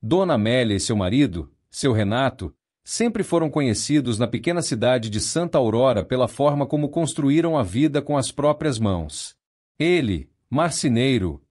Dona Amélia e seu marido, seu Renato, sempre foram conhecidos na pequena cidade de Santa Aurora pela forma como construíram a vida com as próprias mãos. Ele, marceneiro;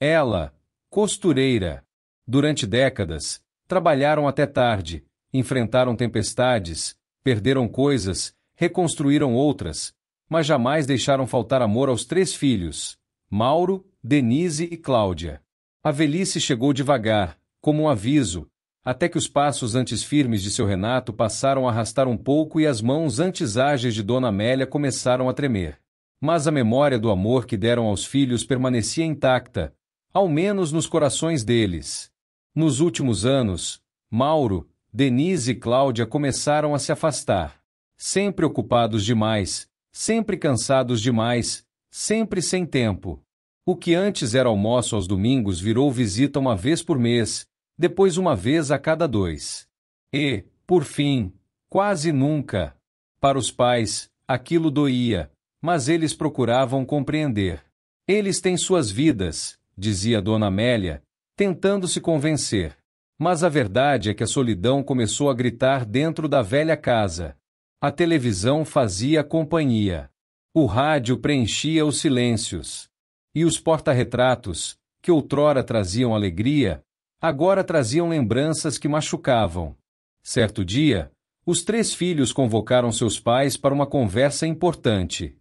ela, costureira. Durante décadas, trabalharam até tarde, enfrentaram tempestades, perderam coisas, reconstruíram outras, mas jamais deixaram faltar amor aos 3 filhos, Mauro, Denise e Cláudia. A velhice chegou devagar, como um aviso, até que os passos antes firmes de seu Renato passaram a arrastar um pouco e as mãos antes ágeis de Dona Amélia começaram a tremer. Mas a memória do amor que deram aos filhos permanecia intacta, ao menos nos corações deles. Nos últimos anos, Mauro, Denise e Cláudia começaram a se afastar. Sempre ocupados demais, sempre cansados demais, sempre sem tempo. O que antes era almoço aos domingos virou visita uma vez por mês, depois uma vez a cada 2. E, por fim, quase nunca. Para os pais, aquilo doía, mas eles procuravam compreender. Eles têm suas vidas, dizia Dona Amélia, tentando se convencer. Mas a verdade é que a solidão começou a gritar dentro da velha casa. A televisão fazia companhia. O rádio preenchia os silêncios. E os porta-retratos, que outrora traziam alegria, agora traziam lembranças que machucavam. Certo dia, os 3 filhos convocaram seus pais para uma conversa importante.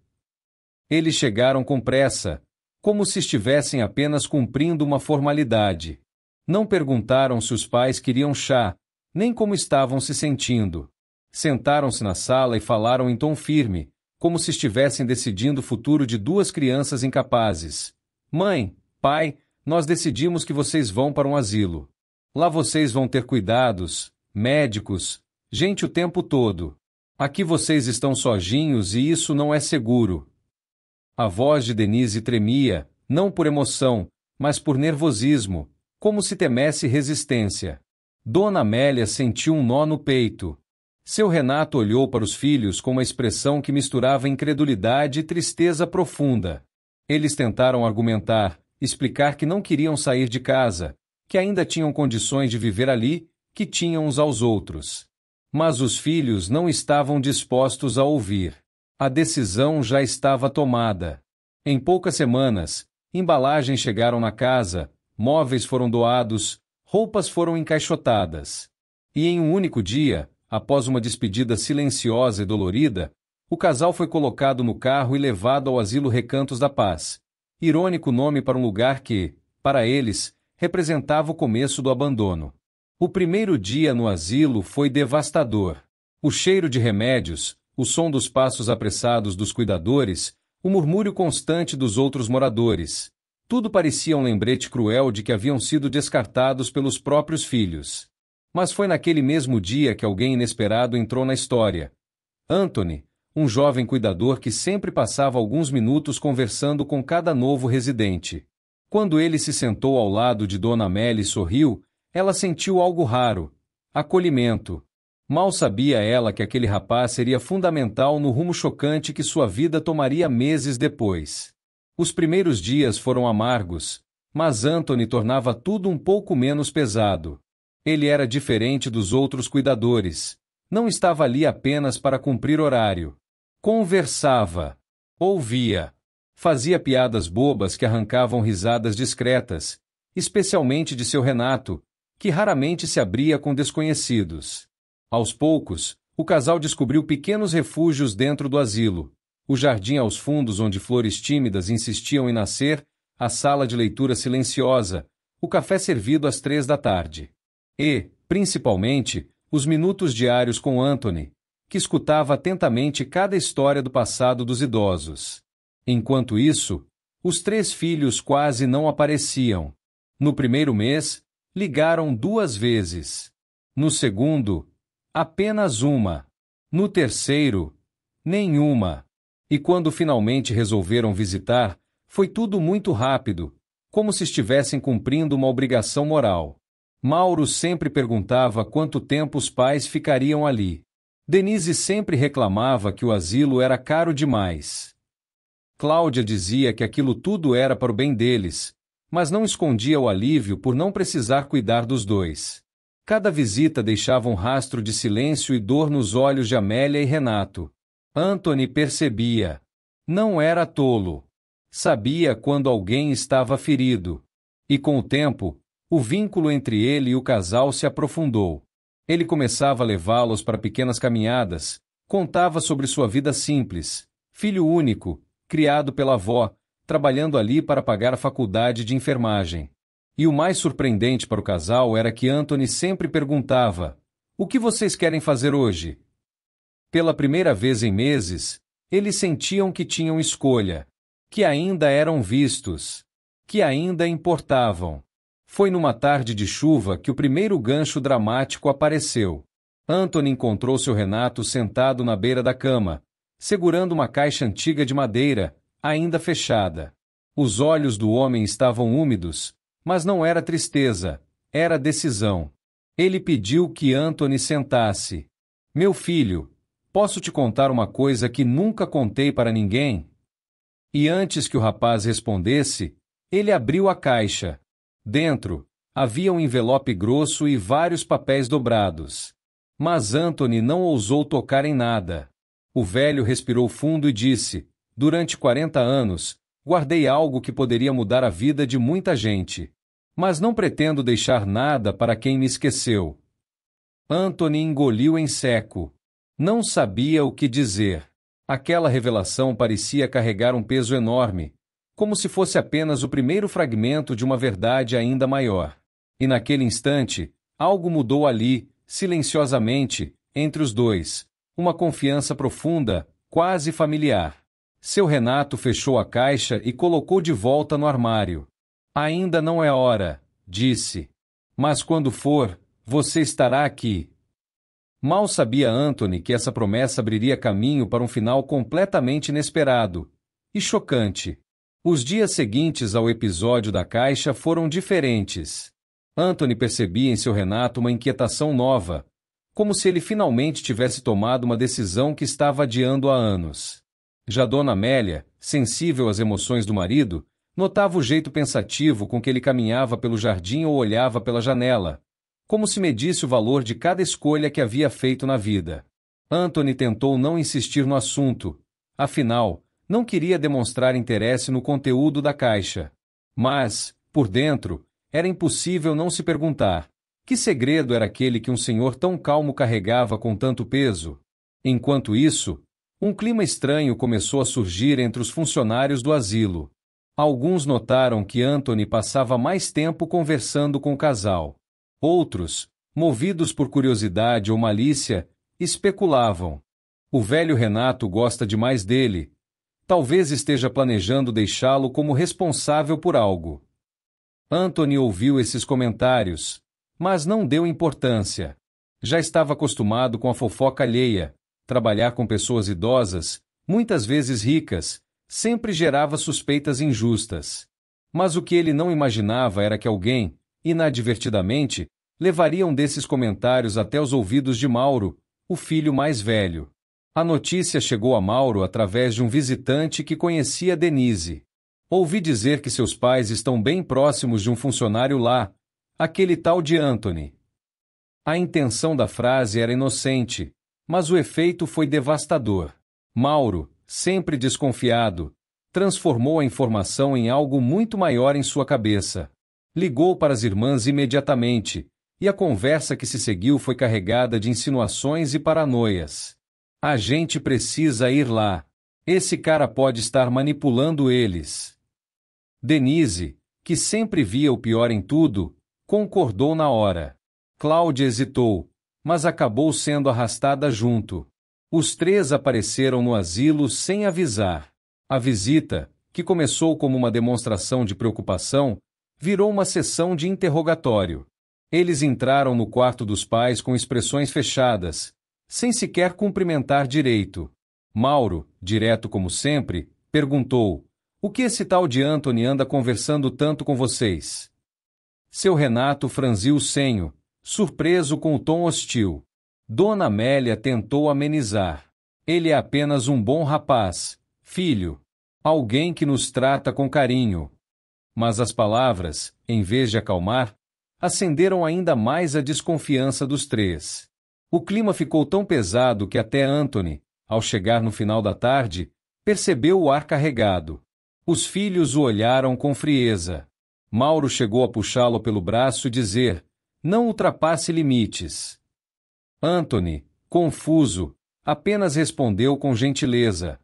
Eles chegaram com pressa, como se estivessem apenas cumprindo uma formalidade. Não perguntaram se os pais queriam chá, nem como estavam se sentindo. Sentaram-se na sala e falaram em tom firme, como se estivessem decidindo o futuro de 2 crianças incapazes. Mãe, pai, nós decidimos que vocês vão para um asilo. Lá vocês vão ter cuidados, médicos, gente o tempo todo. Aqui vocês estão sozinhos e isso não é seguro. A voz de Denise tremia, não por emoção, mas por nervosismo, como se temesse resistência. Dona Amélia sentiu um nó no peito. Seu Renato olhou para os filhos com uma expressão que misturava incredulidade e tristeza profunda. Eles tentaram argumentar, explicar que não queriam sair de casa, que ainda tinham condições de viver ali, que tinham uns aos outros. Mas os filhos não estavam dispostos a ouvir. A decisão já estava tomada. Em poucas semanas, embalagens chegaram na casa, móveis foram doados, roupas foram encaixotadas. E em um único dia, após uma despedida silenciosa e dolorida, o casal foi colocado no carro e levado ao Asilo Recantos da Paz. Irônico nome para um lugar que, para eles, representava o começo do abandono. O primeiro dia no asilo foi devastador. O cheiro de remédios, o som dos passos apressados dos cuidadores, o murmúrio constante dos outros moradores. Tudo parecia um lembrete cruel de que haviam sido descartados pelos próprios filhos. Mas foi naquele mesmo dia que alguém inesperado entrou na história. Anthony, um jovem cuidador que sempre passava alguns minutos conversando com cada novo residente. Quando ele se sentou ao lado de Dona Amélia e sorriu, ela sentiu algo raro: acolhimento. Mal sabia ela que aquele rapaz seria fundamental no rumo chocante que sua vida tomaria meses depois. Os primeiros dias foram amargos, mas Anthony tornava tudo um pouco menos pesado. Ele era diferente dos outros cuidadores. Não estava ali apenas para cumprir horário. Conversava. Ouvia. Fazia piadas bobas que arrancavam risadas discretas, especialmente de seu Renato, que raramente se abria com desconhecidos. Aos poucos, o casal descobriu pequenos refúgios dentro do asilo. O jardim aos fundos onde flores tímidas insistiam em nascer, a sala de leitura silenciosa, o café servido às 3 da tarde. E, principalmente, os minutos diários com Anthony, que escutava atentamente cada história do passado dos idosos. Enquanto isso, os 3 filhos quase não apareciam. No primeiro mês, ligaram 2 vezes. No segundo, apenas uma. No terceiro, nenhuma. E quando finalmente resolveram visitar, foi tudo muito rápido, como se estivessem cumprindo uma obrigação moral. Mauro sempre perguntava quanto tempo os pais ficariam ali. Denise sempre reclamava que o asilo era caro demais. Cláudia dizia que aquilo tudo era para o bem deles, mas não escondia o alívio por não precisar cuidar dos dois. Cada visita deixava um rastro de silêncio e dor nos olhos de Amélia e Renato. Anthony percebia. Não era tolo. Sabia quando alguém estava ferido. E com o tempo, o vínculo entre ele e o casal se aprofundou. Ele começava a levá-los para pequenas caminhadas, contava sobre sua vida simples, filho único, criado pela avó, trabalhando ali para pagar a faculdade de enfermagem. E o mais surpreendente para o casal era que Anthony sempre perguntava: "O que vocês querem fazer hoje?" Pela primeira vez em meses, eles sentiam que tinham escolha, que ainda eram vistos, que ainda importavam. Foi numa tarde de chuva que o primeiro gancho dramático apareceu. Anthony encontrou seu Renato sentado na beira da cama, segurando uma caixa antiga de madeira, ainda fechada. Os olhos do homem estavam úmidos, mas não era tristeza, era decisão. Ele pediu que Anthony sentasse. "Meu filho, posso te contar uma coisa que nunca contei para ninguém?" E antes que o rapaz respondesse, ele abriu a caixa. Dentro, havia um envelope grosso e vários papéis dobrados. Mas Anthony não ousou tocar em nada. O velho respirou fundo e disse: "Durante 40 anos, guardei algo que poderia mudar a vida de muita gente. Mas não pretendo deixar nada para quem me esqueceu." Anthony engoliu em seco. Não sabia o que dizer. Aquela revelação parecia carregar um peso enorme, como se fosse apenas o primeiro fragmento de uma verdade ainda maior. E naquele instante, algo mudou ali, silenciosamente, entre os dois, uma confiança profunda, quase familiar. Seu Renato fechou a caixa e colocou de volta no armário. "Ainda não é hora", disse. "Mas quando for, você estará aqui." Mal sabia Anthony que essa promessa abriria caminho para um final completamente inesperado e chocante. Os dias seguintes ao episódio da caixa foram diferentes. Anthony percebia em seu Renato uma inquietação nova, como se ele finalmente tivesse tomado uma decisão que estava adiando há anos. Já Dona Amélia, sensível às emoções do marido, notava o jeito pensativo com que ele caminhava pelo jardim ou olhava pela janela, como se medisse o valor de cada escolha que havia feito na vida. Anthony tentou não insistir no assunto, afinal, não queria demonstrar interesse no conteúdo da caixa. Mas, por dentro, era impossível não se perguntar: que segredo era aquele que um senhor tão calmo carregava com tanto peso? Enquanto isso, um clima estranho começou a surgir entre os funcionários do asilo. Alguns notaram que Anthony passava mais tempo conversando com o casal. Outros, movidos por curiosidade ou malícia, especulavam: "O velho Renato gosta demais dele. Talvez esteja planejando deixá-lo como responsável por algo." Anthony ouviu esses comentários, mas não deu importância. Já estava acostumado com a fofoca alheia. Trabalhar com pessoas idosas, muitas vezes ricas, sempre gerava suspeitas injustas. Mas o que ele não imaginava era que alguém, inadvertidamente, levaria um desses comentários até os ouvidos de Mauro, o filho mais velho. A notícia chegou a Mauro através de um visitante que conhecia Denise. "Ouvi dizer que seus pais estão bem próximos de um funcionário lá, aquele tal de Anthony." A intenção da frase era inocente, mas o efeito foi devastador. Mauro, sempre desconfiado, transformou a informação em algo muito maior em sua cabeça. Ligou para as irmãs imediatamente, e a conversa que se seguiu foi carregada de insinuações e paranoias. "A gente precisa ir lá. Esse cara pode estar manipulando eles." Denise, que sempre via o pior em tudo, concordou na hora. Cláudia hesitou, mas acabou sendo arrastada junto. Os três apareceram no asilo sem avisar. A visita, que começou como uma demonstração de preocupação, virou uma sessão de interrogatório. Eles entraram no quarto dos pais com expressões fechadas, sem sequer cumprimentar direito. Mauro, direto como sempre, perguntou: "O que esse tal de Anthony anda conversando tanto com vocês?" Seu Renato franziu o senho, surpreso com o tom hostil. Dona Amélia tentou amenizar: "Ele é apenas um bom rapaz, filho. Alguém que nos trata com carinho." Mas as palavras, em vez de acalmar, acenderam ainda mais a desconfiança dos três. O clima ficou tão pesado que até Anthony, ao chegar no final da tarde, percebeu o ar carregado. Os filhos o olharam com frieza. Mauro chegou a puxá-lo pelo braço e dizer: "Não ultrapasse limites." Anthony, confuso, apenas respondeu com gentileza.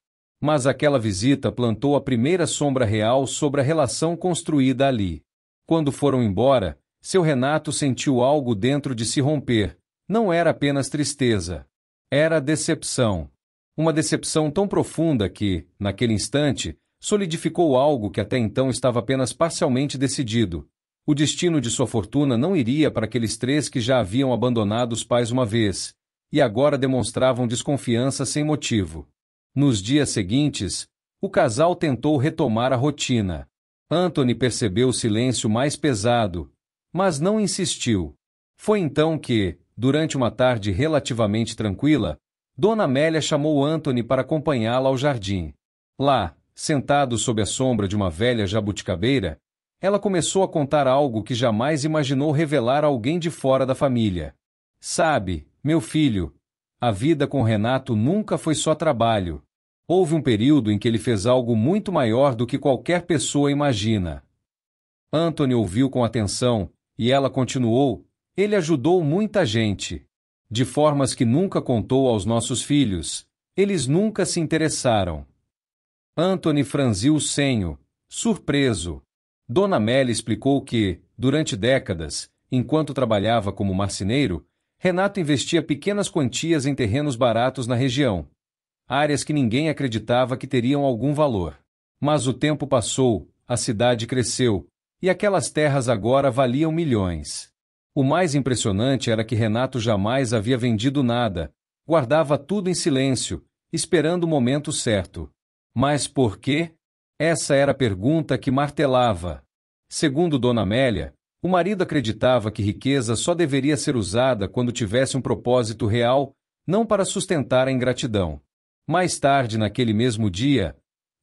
Mas aquela visita plantou a primeira sombra real sobre a relação construída ali. Quando foram embora, seu Renato sentiu algo dentro de si romper. Não era apenas tristeza. Era decepção. Uma decepção tão profunda que, naquele instante, solidificou algo que até então estava apenas parcialmente decidido. O destino de sua fortuna não iria para aqueles três que já haviam abandonado os pais uma vez, e agora demonstravam desconfiança sem motivo. Nos dias seguintes, o casal tentou retomar a rotina. Anthony percebeu o silêncio mais pesado, mas não insistiu. Foi então que, durante uma tarde relativamente tranquila, Dona Amélia chamou Anthony para acompanhá-la ao jardim. Lá, sentado sob a sombra de uma velha jabuticabeira, ela começou a contar algo que jamais imaginou revelar a alguém de fora da família. "Sabe, meu filho, a vida com Renato nunca foi só trabalho. Houve um período em que ele fez algo muito maior do que qualquer pessoa imagina." Anthony ouviu com atenção, e ela continuou: "Ele ajudou muita gente. De formas que nunca contou aos nossos filhos. Eles nunca se interessaram." Anthony franziu o senho, surpreso. Dona Amélia explicou que, durante décadas, enquanto trabalhava como marceneiro, Renato investia pequenas quantias em terrenos baratos na região. Áreas que ninguém acreditava que teriam algum valor. Mas o tempo passou, a cidade cresceu, e aquelas terras agora valiam milhões. O mais impressionante era que Renato jamais havia vendido nada, guardava tudo em silêncio, esperando o momento certo. Mas por quê? Essa era a pergunta que martelava. Segundo Dona Amélia, o marido acreditava que riqueza só deveria ser usada quando tivesse um propósito real, não para sustentar a ingratidão. Mais tarde, naquele mesmo dia,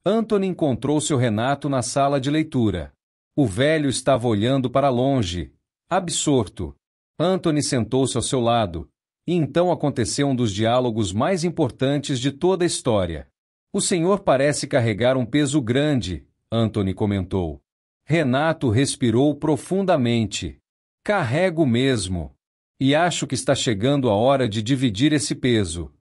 Anthony encontrou seu Renato na sala de leitura. O velho estava olhando para longe, absorto. Anthony sentou-se ao seu lado, e então aconteceu um dos diálogos mais importantes de toda a história. "O senhor parece carregar um peso grande", Anthony comentou. Renato respirou profundamente. "Carrego mesmo. E acho que está chegando a hora de dividir esse peso."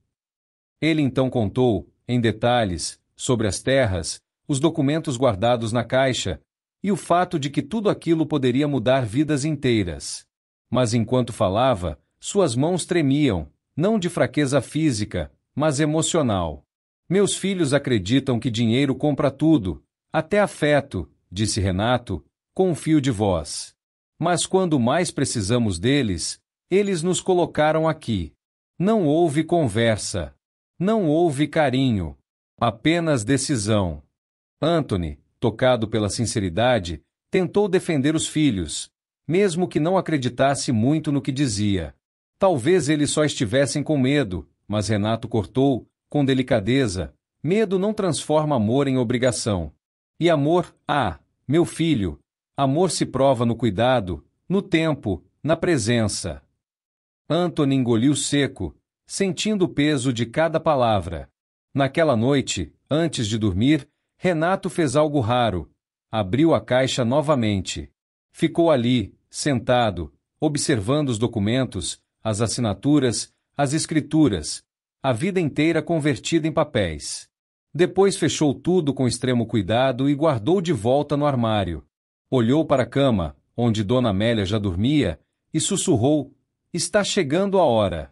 Ele então contou, em detalhes, sobre as terras, os documentos guardados na caixa, e o fato de que tudo aquilo poderia mudar vidas inteiras. Mas enquanto falava, suas mãos tremiam, não de fraqueza física, mas emocional. "Meus filhos acreditam que dinheiro compra tudo, até afeto", disse Renato, com um fio de voz. "Mas quando mais precisamos deles, eles nos colocaram aqui. Não houve conversa. Não houve carinho. Apenas decisão." Anthony, tocado pela sinceridade, tentou defender os filhos, mesmo que não acreditasse muito no que dizia. Talvez eles só estivessem com medo, mas Renato cortou, com delicadeza: "Medo não transforma amor em obrigação. E amor, meu filho, amor se prova no cuidado, no tempo, na presença." Anthony engoliu seco, sentindo o peso de cada palavra. Naquela noite, antes de dormir, Renato fez algo raro. Abriu a caixa novamente. Ficou ali, sentado, observando os documentos, as assinaturas, as escrituras, a vida inteira convertida em papéis. Depois fechou tudo com extremo cuidado e guardou de volta no armário. Olhou para a cama, onde Dona Amélia já dormia, e sussurrou: "Está chegando a hora."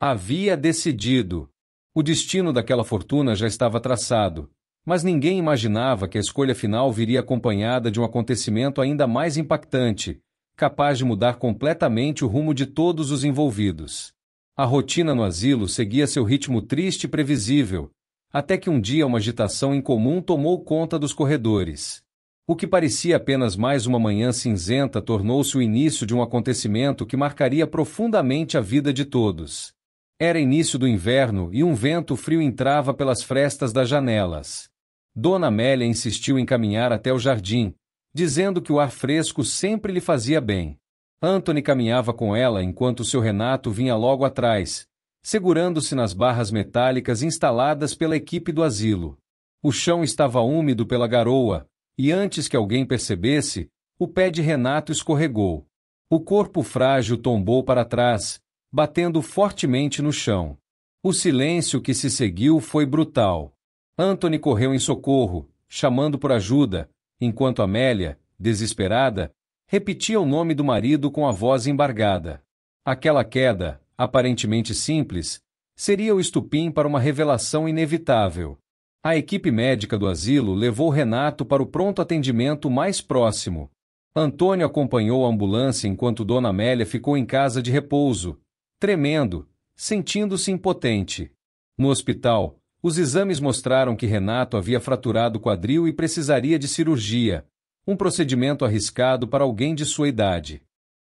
Havia decidido. O destino daquela fortuna já estava traçado, mas ninguém imaginava que a escolha final viria acompanhada de um acontecimento ainda mais impactante, capaz de mudar completamente o rumo de todos os envolvidos. A rotina no asilo seguia seu ritmo triste e previsível, até que um dia uma agitação incomum tomou conta dos corredores. O que parecia apenas mais uma manhã cinzenta tornou-se o início de um acontecimento que marcaria profundamente a vida de todos. Era início do inverno e um vento frio entrava pelas frestas das janelas. Dona Amélia insistiu em caminhar até o jardim, dizendo que o ar fresco sempre lhe fazia bem. Anthony caminhava com ela enquanto seu Renato vinha logo atrás, segurando-se nas barras metálicas instaladas pela equipe do asilo. O chão estava úmido pela garoa, e antes que alguém percebesse, o pé de Renato escorregou. O corpo frágil tombou para trás, batendo fortemente no chão. O silêncio que se seguiu foi brutal. Anthony correu em socorro, chamando por ajuda, enquanto Amélia, desesperada, repetia o nome do marido com a voz embargada. Aquela queda, aparentemente simples, seria o estupim para uma revelação inevitável. A equipe médica do asilo levou Renato para o pronto atendimento mais próximo. Antônio acompanhou a ambulância enquanto Dona Amélia ficou em casa de repouso, tremendo, sentindo-se impotente. No hospital, os exames mostraram que Renato havia fraturado o quadril e precisaria de cirurgia, um procedimento arriscado para alguém de sua idade.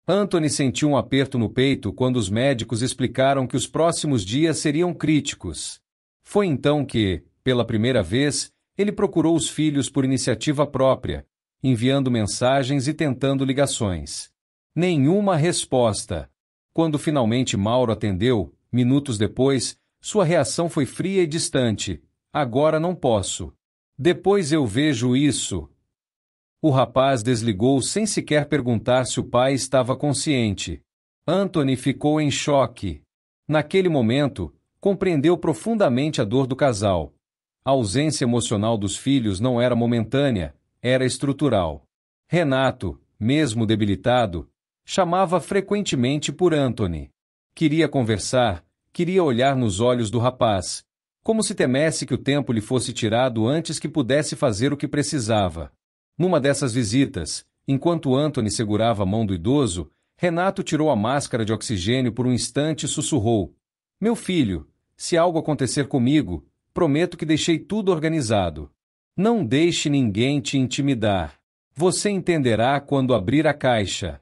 Anthony sentiu um aperto no peito quando os médicos explicaram que os próximos dias seriam críticos. Foi então que, pela primeira vez, ele procurou os filhos por iniciativa própria, enviando mensagens e tentando ligações. Nenhuma resposta. Quando finalmente Mauro atendeu, minutos depois, sua reação foi fria e distante. Agora não posso. Depois eu vejo isso. O rapaz desligou sem sequer perguntar se o pai estava consciente. Anthony ficou em choque. Naquele momento, compreendeu profundamente a dor do casal. A ausência emocional dos filhos não era momentânea, era estrutural. Renato, mesmo debilitado, chamava frequentemente por Anthony. Queria conversar, queria olhar nos olhos do rapaz, como se temesse que o tempo lhe fosse tirado antes que pudesse fazer o que precisava. Numa dessas visitas, enquanto Anthony segurava a mão do idoso, Renato tirou a máscara de oxigênio por um instante e sussurrou: "Meu filho, se algo acontecer comigo, prometo que deixei tudo organizado. Não deixe ninguém te intimidar. Você entenderá quando abrir a caixa."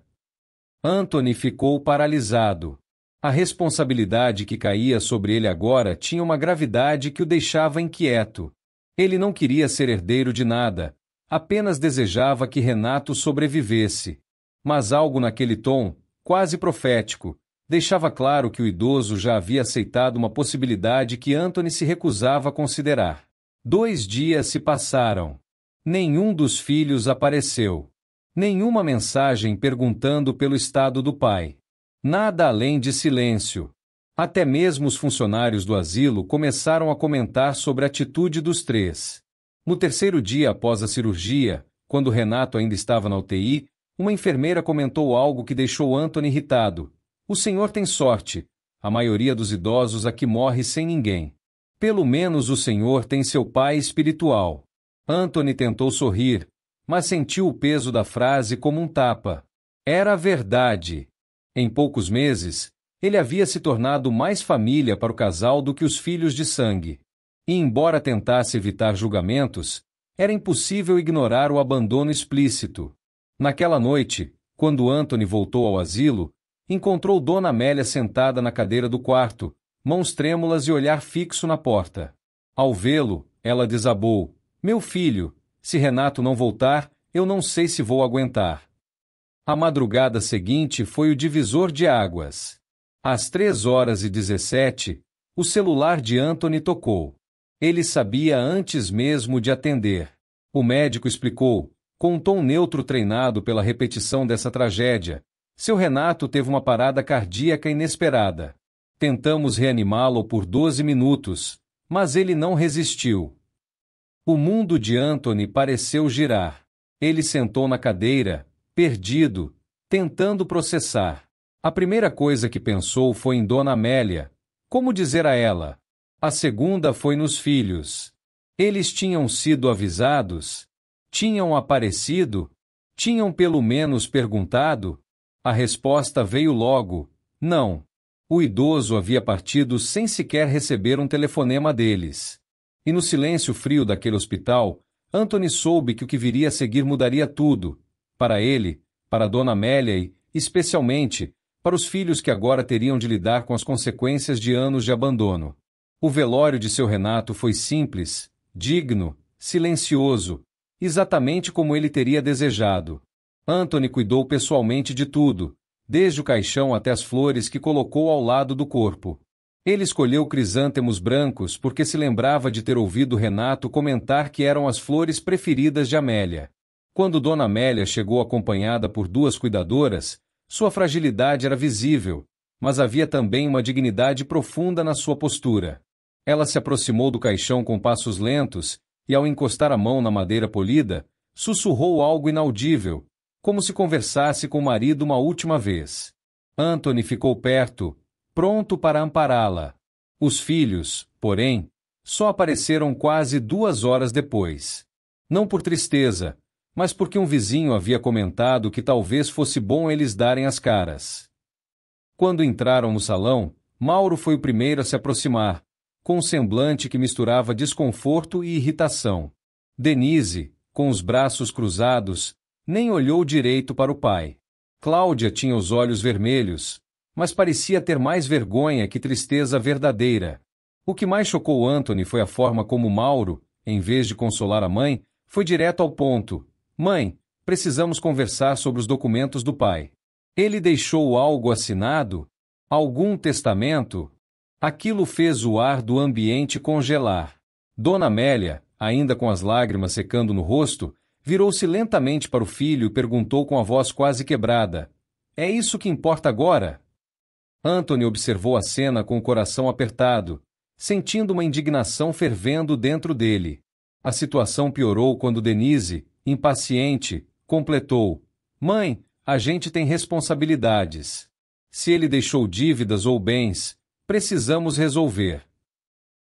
Anthony ficou paralisado. A responsabilidade que caía sobre ele agora tinha uma gravidade que o deixava inquieto. Ele não queria ser herdeiro de nada, apenas desejava que Renato sobrevivesse. Mas algo naquele tom, quase profético, deixava claro que o idoso já havia aceitado uma possibilidade que Anthony se recusava a considerar. 2 dias se passaram. Nenhum dos filhos apareceu. Nenhuma mensagem perguntando pelo estado do pai. Nada além de silêncio. Até mesmo os funcionários do asilo começaram a comentar sobre a atitude dos 3. No 3º dia após a cirurgia, quando Renato ainda estava na UTI, uma enfermeira comentou algo que deixou Anthony irritado. "O senhor tem sorte. A maioria dos idosos aqui morre sem ninguém. Pelo menos o senhor tem seu pai espiritual." Anthony tentou sorrir, mas sentiu o peso da frase como um tapa. Era verdade. Em poucos meses, ele havia se tornado mais família para o casal do que os filhos de sangue. E embora tentasse evitar julgamentos, era impossível ignorar o abandono explícito. Naquela noite, quando Anthony voltou ao asilo, encontrou Dona Amélia sentada na cadeira do quarto, mãos trêmulas e olhar fixo na porta. Ao vê-lo, ela desabou: "Meu filho, se Renato não voltar, eu não sei se vou aguentar." A madrugada seguinte foi o divisor de águas. Às 3h17, o celular de Anthony tocou. Ele sabia antes mesmo de atender. O médico explicou, com um tom neutro treinado pela repetição dessa tragédia: "Seu Renato teve uma parada cardíaca inesperada. Tentamos reanimá-lo por 12 minutos, mas ele não resistiu." O mundo de Anthony pareceu girar. Ele sentou na cadeira, perdido, tentando processar. A primeira coisa que pensou foi em Dona Amélia. Como dizer a ela? A segunda foi nos filhos. Eles tinham sido avisados? Tinham aparecido? Tinham pelo menos perguntado? A resposta veio logo: não. O idoso havia partido sem sequer receber um telefonema deles. E no silêncio frio daquele hospital, Anthony soube que o que viria a seguir mudaria tudo. Para ele, para Dona Amélia e, especialmente, para os filhos que agora teriam de lidar com as consequências de anos de abandono. O velório de seu Renato foi simples, digno, silencioso, exatamente como ele teria desejado. Anthony cuidou pessoalmente de tudo, desde o caixão até as flores que colocou ao lado do corpo. Ele escolheu crisântemos brancos porque se lembrava de ter ouvido Renato comentar que eram as flores preferidas de Amélia. Quando Dona Amélia chegou acompanhada por 2 cuidadoras, sua fragilidade era visível, mas havia também uma dignidade profunda na sua postura. Ela se aproximou do caixão com passos lentos e, ao encostar a mão na madeira polida, sussurrou algo inaudível, como se conversasse com o marido uma última vez. Anthony ficou perto, pronto para ampará-la. Os filhos, porém, só apareceram quase 2 horas depois. Não por tristeza, mas porque um vizinho havia comentado que talvez fosse bom eles darem as caras. Quando entraram no salão, Mauro foi o primeiro a se aproximar, com um semblante que misturava desconforto e irritação. Denise, com os braços cruzados, nem olhou direito para o pai. Cláudia tinha os olhos vermelhos, mas parecia ter mais vergonha que tristeza verdadeira. O que mais chocou Anthony foi a forma como Mauro, em vez de consolar a mãe, foi direto ao ponto. Mãe, precisamos conversar sobre os documentos do pai. Ele deixou algo assinado? Algum testamento? Aquilo fez o ar do ambiente congelar. Dona Amélia, ainda com as lágrimas secando no rosto, virou-se lentamente para o filho e perguntou com a voz quase quebrada: É isso que importa agora? Anthony observou a cena com o coração apertado, sentindo uma indignação fervendo dentro dele. A situação piorou quando Denise, impaciente, completou: Mãe, a gente tem responsabilidades. Se ele deixou dívidas ou bens, precisamos resolver.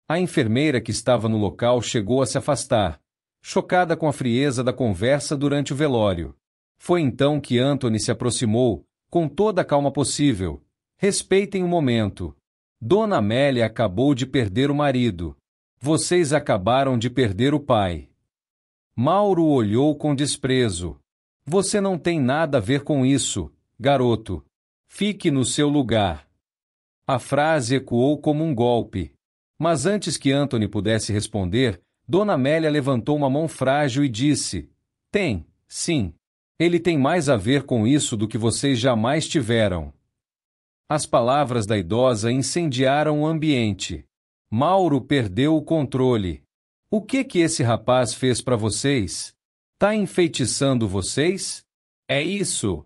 A enfermeira que estava no local chegou a se afastar, chocada com a frieza da conversa durante o velório. Foi então que Anthony se aproximou, com toda a calma possível. Respeitem o momento. Dona Amélia acabou de perder o marido. Vocês acabaram de perder o pai. Mauro olhou com desprezo. Você não tem nada a ver com isso, garoto. Fique no seu lugar. A frase ecoou como um golpe. Mas antes que Anthony pudesse responder, Dona Amélia levantou uma mão frágil e disse: Tem, sim. Ele tem mais a ver com isso do que vocês jamais tiveram. As palavras da idosa incendiaram o ambiente. Mauro perdeu o controle. O que esse rapaz fez para vocês? Tá enfeitiçando vocês? É isso.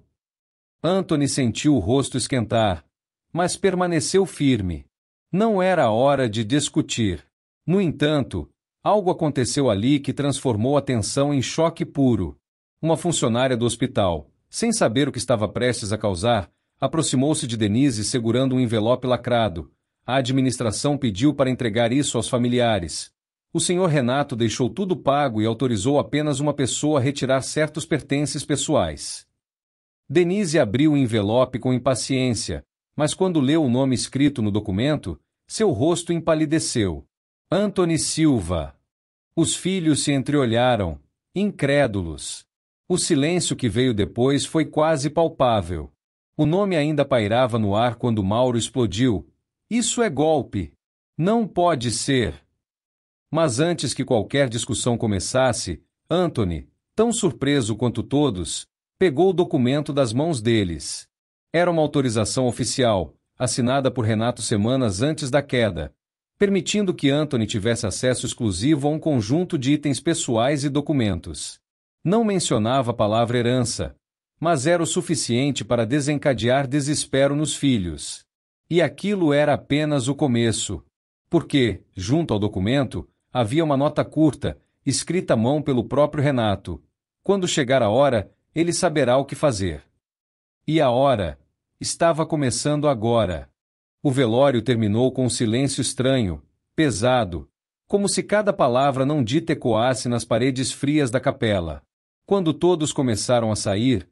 Anthony sentiu o rosto esquentar, mas permaneceu firme. Não era hora de discutir. No entanto, algo aconteceu ali que transformou a tensão em choque puro. Uma funcionária do hospital, sem saber o que estava prestes a causar, aproximou-se de Denise segurando um envelope lacrado. A administração pediu para entregar isso aos familiares. O senhor Renato deixou tudo pago e autorizou apenas uma pessoa a retirar certos pertences pessoais. Denise abriu o envelope com impaciência, mas quando leu o nome escrito no documento, seu rosto empalideceu. Anthony Silva. Os filhos se entreolharam, incrédulos. O silêncio que veio depois foi quase palpável. O nome ainda pairava no ar quando Mauro explodiu. Isso é golpe. Não pode ser. Mas antes que qualquer discussão começasse, Anthony, tão surpreso quanto todos, pegou o documento das mãos deles. Era uma autorização oficial, assinada por Renato semanas antes da queda, permitindo que Anthony tivesse acesso exclusivo a um conjunto de itens pessoais e documentos. Não mencionava a palavra herança, mas era o suficiente para desencadear desespero nos filhos. E aquilo era apenas o começo. Porque, junto ao documento, havia uma nota curta, escrita à mão pelo próprio Renato. Quando chegar a hora, ele saberá o que fazer. E a hora estava começando agora. O velório terminou com um silêncio estranho, pesado, como se cada palavra não dita ecoasse nas paredes frias da capela. Quando todos começaram a sair,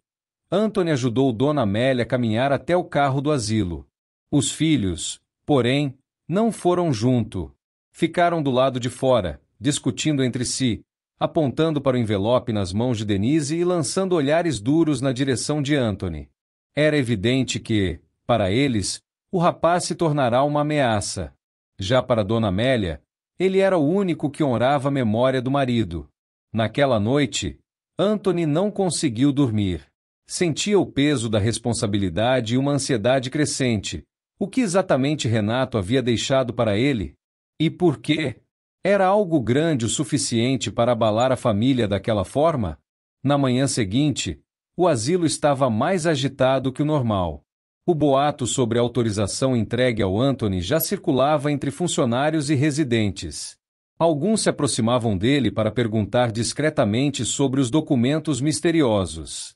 Anthony ajudou Dona Amélia a caminhar até o carro do asilo. Os filhos, porém, não foram junto. Ficaram do lado de fora, discutindo entre si, apontando para o envelope nas mãos de Denise e lançando olhares duros na direção de Anthony. Era evidente que, para eles, o rapaz se tornará uma ameaça. Já para Dona Amélia, ele era o único que honrava a memória do marido. Naquela noite, Anthony não conseguiu dormir. Sentia o peso da responsabilidade e uma ansiedade crescente. O que exatamente Renato havia deixado para ele? E por quê? Era algo grande o suficiente para abalar a família daquela forma? Na manhã seguinte, o asilo estava mais agitado que o normal. O boato sobre a autorização entregue ao Anthony já circulava entre funcionários e residentes. Alguns se aproximavam dele para perguntar discretamente sobre os documentos misteriosos.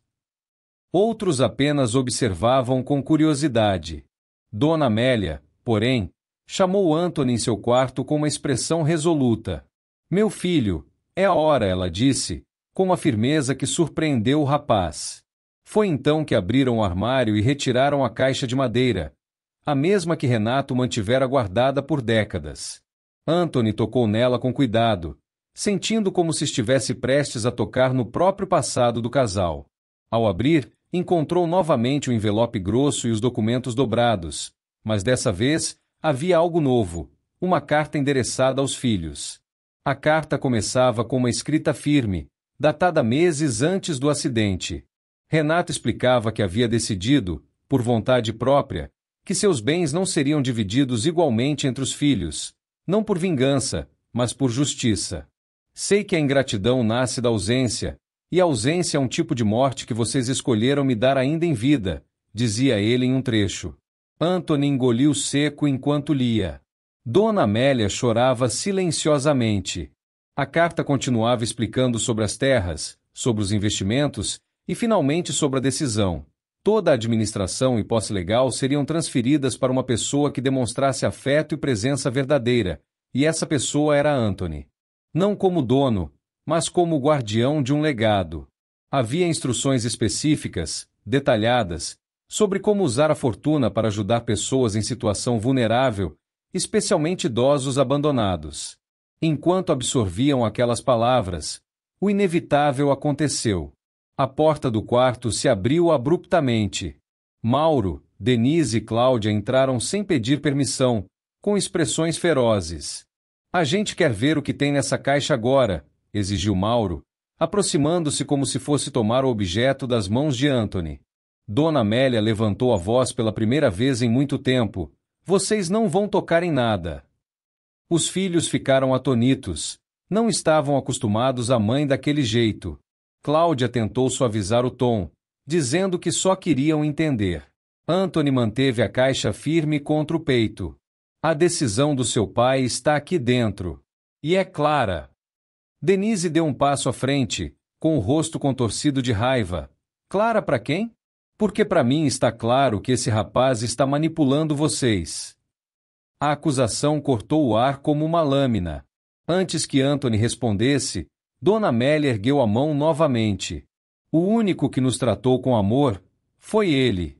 Outros apenas observavam com curiosidade. Dona Amélia, porém, chamou Anthony em seu quarto com uma expressão resoluta. "Meu filho, é a hora", ela disse, com uma firmeza que surpreendeu o rapaz. Foi então que abriram o armário e retiraram a caixa de madeira, a mesma que Renato mantivera guardada por décadas. Anthony tocou nela com cuidado, sentindo como se estivesse prestes a tocar no próprio passado do casal. Ao abrir, encontrou novamente o envelope grosso e os documentos dobrados, mas dessa vez havia algo novo, uma carta endereçada aos filhos. A carta começava com uma escrita firme, datada meses antes do acidente. Renato explicava que havia decidido, por vontade própria, que seus bens não seriam divididos igualmente entre os filhos, não por vingança, mas por justiça. "Sei que a ingratidão nasce da ausência, e a ausência é um tipo de morte que vocês escolheram me dar ainda em vida", dizia ele em um trecho. Anthony engoliu seco enquanto lia. Dona Amélia chorava silenciosamente. A carta continuava explicando sobre as terras, sobre os investimentos e, finalmente, sobre a decisão. Toda a administração e posse legal seriam transferidas para uma pessoa que demonstrasse afeto e presença verdadeira, e essa pessoa era Anthony. Não como dono, mas como guardião de um legado. Havia instruções específicas, detalhadas, sobre como usar a fortuna para ajudar pessoas em situação vulnerável, especialmente idosos abandonados. Enquanto absorviam aquelas palavras, o inevitável aconteceu. A porta do quarto se abriu abruptamente. Mauro, Denise e Cláudia entraram sem pedir permissão, com expressões ferozes. "A gente quer ver o que tem nessa caixa agora", exigiu Mauro, aproximando-se como se fosse tomar o objeto das mãos de Anthony. Dona Amélia levantou a voz pela primeira vez em muito tempo. "Vocês não vão tocar em nada." Os filhos ficaram atonitos. Não estavam acostumados à mãe daquele jeito. Cláudia tentou suavizar o tom, dizendo que só queriam entender. Anthony manteve a caixa firme contra o peito. "A decisão do seu pai está aqui dentro. E é clara." Denise deu um passo à frente, com o rosto contorcido de raiva. "Clara para quem?" "Porque para mim está claro que esse rapaz está manipulando vocês." A acusação cortou o ar como uma lâmina. Antes que Anthony respondesse, Dona Amélia ergueu a mão novamente. "O único que nos tratou com amor foi ele."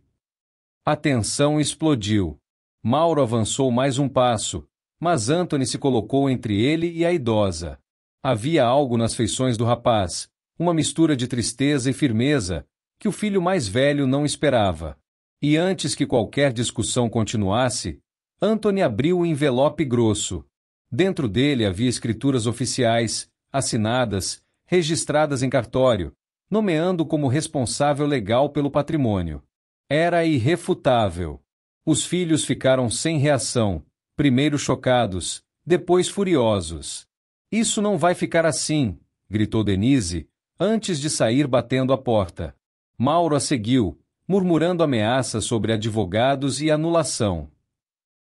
A tensão explodiu. Mauro avançou mais um passo, mas Anthony se colocou entre ele e a idosa. Havia algo nas feições do rapaz, uma mistura de tristeza e firmeza, que o filho mais velho não esperava. E antes que qualquer discussão continuasse, Anthony abriu o envelope grosso. Dentro dele havia escrituras oficiais, assinadas, registradas em cartório, nomeando como responsável legal pelo patrimônio. Era irrefutável. Os filhos ficaram sem reação, primeiro chocados, depois furiosos. "Isso não vai ficar assim", gritou Denise, antes de sair batendo a porta. Mauro a seguiu, murmurando ameaças sobre advogados e anulação.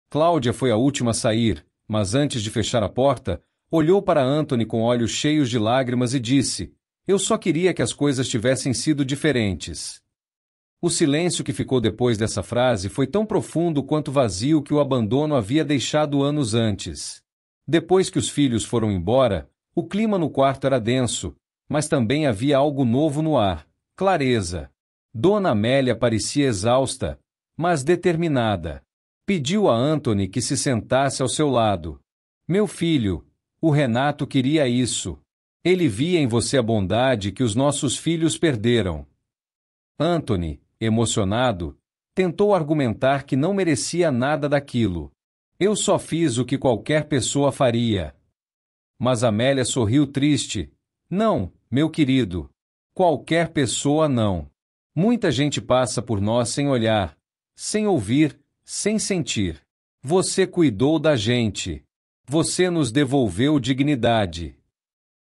Cláudia foi a última a sair, mas antes de fechar a porta, olhou para Anthony com olhos cheios de lágrimas e disse: "Eu só queria que as coisas tivessem sido diferentes." O silêncio que ficou depois dessa frase foi tão profundo quanto vazio que o abandono havia deixado anos antes. Depois que os filhos foram embora, o clima no quarto era denso, mas também havia algo novo no ar: clareza. Dona Amélia parecia exausta, mas determinada. Pediu a Anthony que se sentasse ao seu lado. "Meu filho, o Renato queria isso. Ele via em você a bondade que os nossos filhos perderam." Anthony, emocionado, tentou argumentar que não merecia nada daquilo. "Eu só fiz o que qualquer pessoa faria." Mas Amélia sorriu triste. Não, meu querido. Qualquer pessoa não. Muita gente passa por nós sem olhar, sem ouvir, sem sentir. Você cuidou da gente. Você nos devolveu dignidade.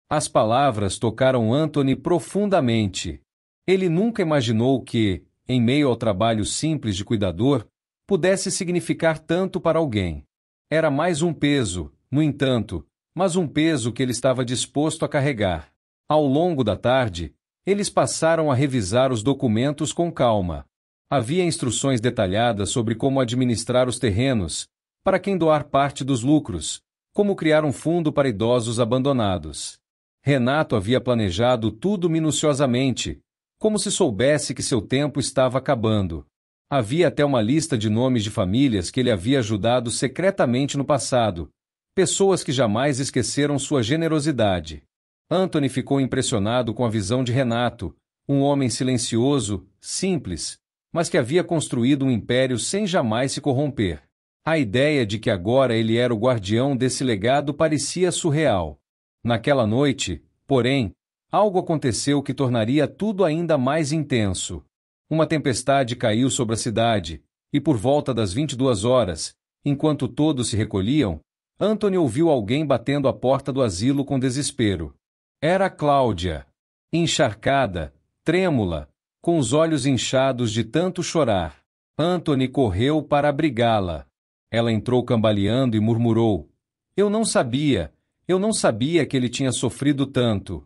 As palavras tocaram Anthony profundamente. Ele nunca imaginou que, em meio ao trabalho simples de cuidador, pudesse significar tanto para alguém. Era mais um peso, no entanto, mas um peso que ele estava disposto a carregar. Ao longo da tarde, eles passaram a revisar os documentos com calma. Havia instruções detalhadas sobre como administrar os terrenos, para quem doar parte dos lucros, como criar um fundo para idosos abandonados. Renato havia planejado tudo minuciosamente, como se soubesse que seu tempo estava acabando. Havia até uma lista de nomes de famílias que ele havia ajudado secretamente no passado, pessoas que jamais esqueceram sua generosidade. Anthony ficou impressionado com a visão de Renato, um homem silencioso, simples, mas que havia construído um império sem jamais se corromper. A ideia de que agora ele era o guardião desse legado parecia surreal. Naquela noite, porém, algo aconteceu que tornaria tudo ainda mais intenso. Uma tempestade caiu sobre a cidade, e por volta das 22 horas, enquanto todos se recolhiam, Anthony ouviu alguém batendo à porta do asilo com desespero. Era Cláudia. Encharcada, trêmula, com os olhos inchados de tanto chorar. Anthony correu para abrigá-la. Ela entrou cambaleando e murmurou: Eu não sabia que ele tinha sofrido tanto.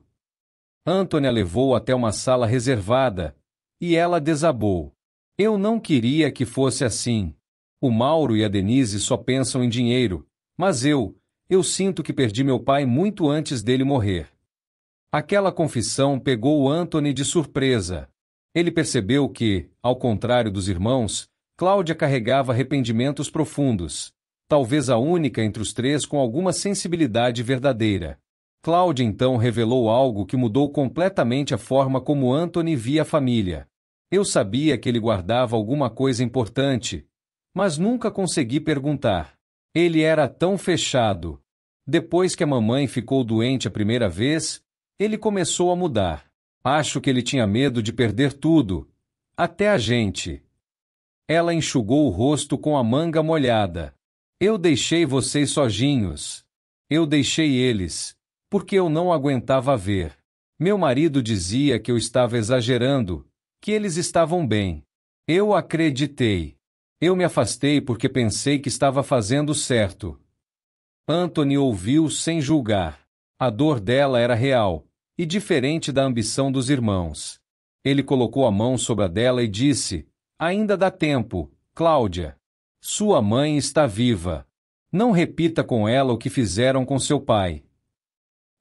Anthony a levou até uma sala reservada, e ela desabou. Eu não queria que fosse assim. O Mauro e a Denise só pensam em dinheiro, mas eu sinto que perdi meu pai muito antes dele morrer. Aquela confissão pegou o Anthony de surpresa. Ele percebeu que, ao contrário dos irmãos, Cláudia carregava arrependimentos profundos, talvez a única entre os três com alguma sensibilidade verdadeira. Cláudia então revelou algo que mudou completamente a forma como Anthony via a família. Eu sabia que ele guardava alguma coisa importante, mas nunca consegui perguntar. Ele era tão fechado. Depois que a mamãe ficou doente a primeira vez, ele começou a mudar. Acho que ele tinha medo de perder tudo, até a gente. Ela enxugou o rosto com a manga molhada. Eu deixei vocês sozinhos. Eu deixei eles, porque eu não aguentava ver. Meu marido dizia que eu estava exagerando, que eles estavam bem. Eu acreditei. Eu me afastei porque pensei que estava fazendo certo. Anthony ouviu sem julgar. A dor dela era real, e diferente da ambição dos irmãos. Ele colocou a mão sobre a dela e disse: Ainda dá tempo, Cláudia. Sua mãe está viva. Não repita com ela o que fizeram com seu pai.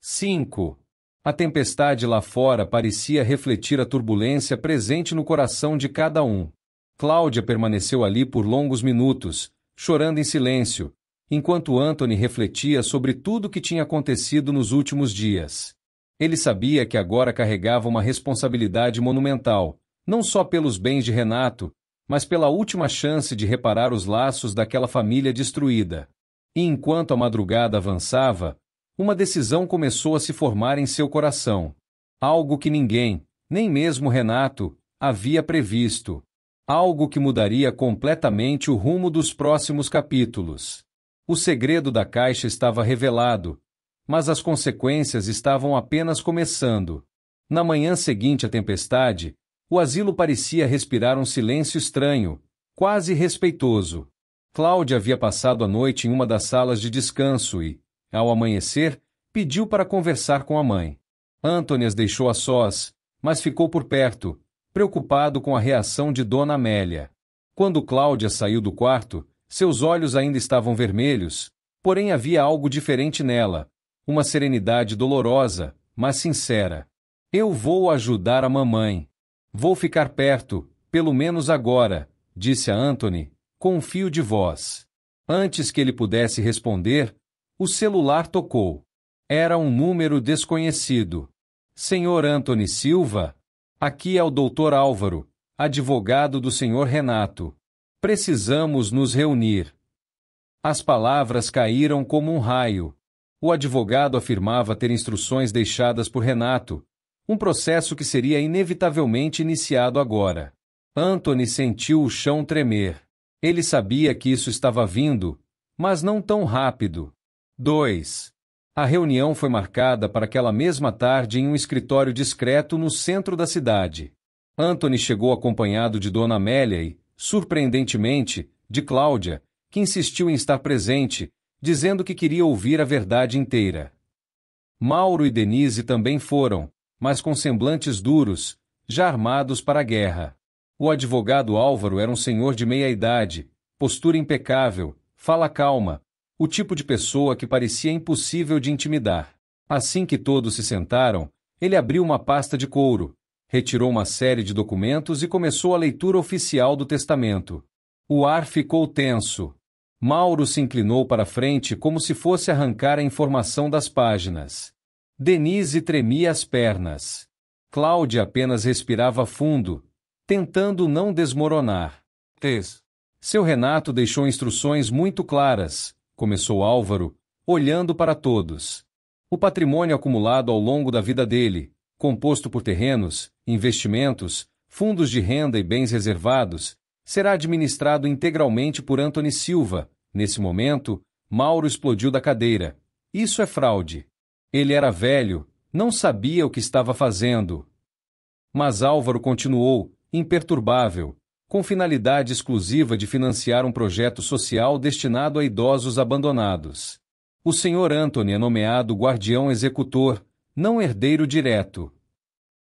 5. A tempestade lá fora parecia refletir a turbulência presente no coração de cada um. Cláudia permaneceu ali por longos minutos, chorando em silêncio, enquanto Anthony refletia sobre tudo o que tinha acontecido nos últimos dias. Ele sabia que agora carregava uma responsabilidade monumental, não só pelos bens de Renato, mas pela última chance de reparar os laços daquela família destruída. E enquanto a madrugada avançava, uma decisão começou a se formar em seu coração. Algo que ninguém, nem mesmo Renato, havia previsto. Algo que mudaria completamente o rumo dos próximos capítulos. O segredo da caixa estava revelado, mas as consequências estavam apenas começando. Na manhã seguinte à tempestade, o asilo parecia respirar um silêncio estranho, quase respeitoso. Cláudia havia passado a noite em uma das salas de descanso e, ao amanhecer, pediu para conversar com a mãe. Anthony as deixou a sós, mas ficou por perto, preocupado com a reação de Dona Amélia. Quando Cláudia saiu do quarto, seus olhos ainda estavam vermelhos, porém havia algo diferente nela, uma serenidade dolorosa, mas sincera. Eu vou ajudar a mamãe. Vou ficar perto, pelo menos agora, disse a Anthony, com um fio de voz. Antes que ele pudesse responder, o celular tocou. Era um número desconhecido. Senhor Anthony Silva? Aqui é o Dr. Álvaro, advogado do Sr. Renato. Precisamos nos reunir. As palavras caíram como um raio. O advogado afirmava ter instruções deixadas por Renato, um processo que seria inevitavelmente iniciado agora. Anthony sentiu o chão tremer. Ele sabia que isso estava vindo, mas não tão rápido. 2. A reunião foi marcada para aquela mesma tarde em um escritório discreto no centro da cidade. Anthony chegou acompanhado de Dona Amélia e, surpreendentemente, de Cláudia, que insistiu em estar presente, dizendo que queria ouvir a verdade inteira. Mauro e Denise também foram, mas com semblantes duros, já armados para a guerra. O advogado Álvaro era um senhor de meia idade, postura impecável, fala calma, o tipo de pessoa que parecia impossível de intimidar. Assim que todos se sentaram, ele abriu uma pasta de couro, retirou uma série de documentos e começou a leitura oficial do testamento. O ar ficou tenso. Mauro se inclinou para a frente como se fosse arrancar a informação das páginas. Denise tremia as pernas. Cláudia apenas respirava fundo, tentando não desmoronar. Seu Renato deixou instruções muito claras, começou Álvaro, olhando para todos. O patrimônio acumulado ao longo da vida dele, composto por terrenos, investimentos, fundos de renda e bens reservados, será administrado integralmente por Anthony Silva. Nesse momento, Mauro explodiu da cadeira. Isso é fraude. Ele era velho, não sabia o que estava fazendo. Mas Álvaro continuou, imperturbável, com finalidade exclusiva de financiar um projeto social destinado a idosos abandonados. O Sr. Anthony é nomeado guardião executor, não herdeiro direto.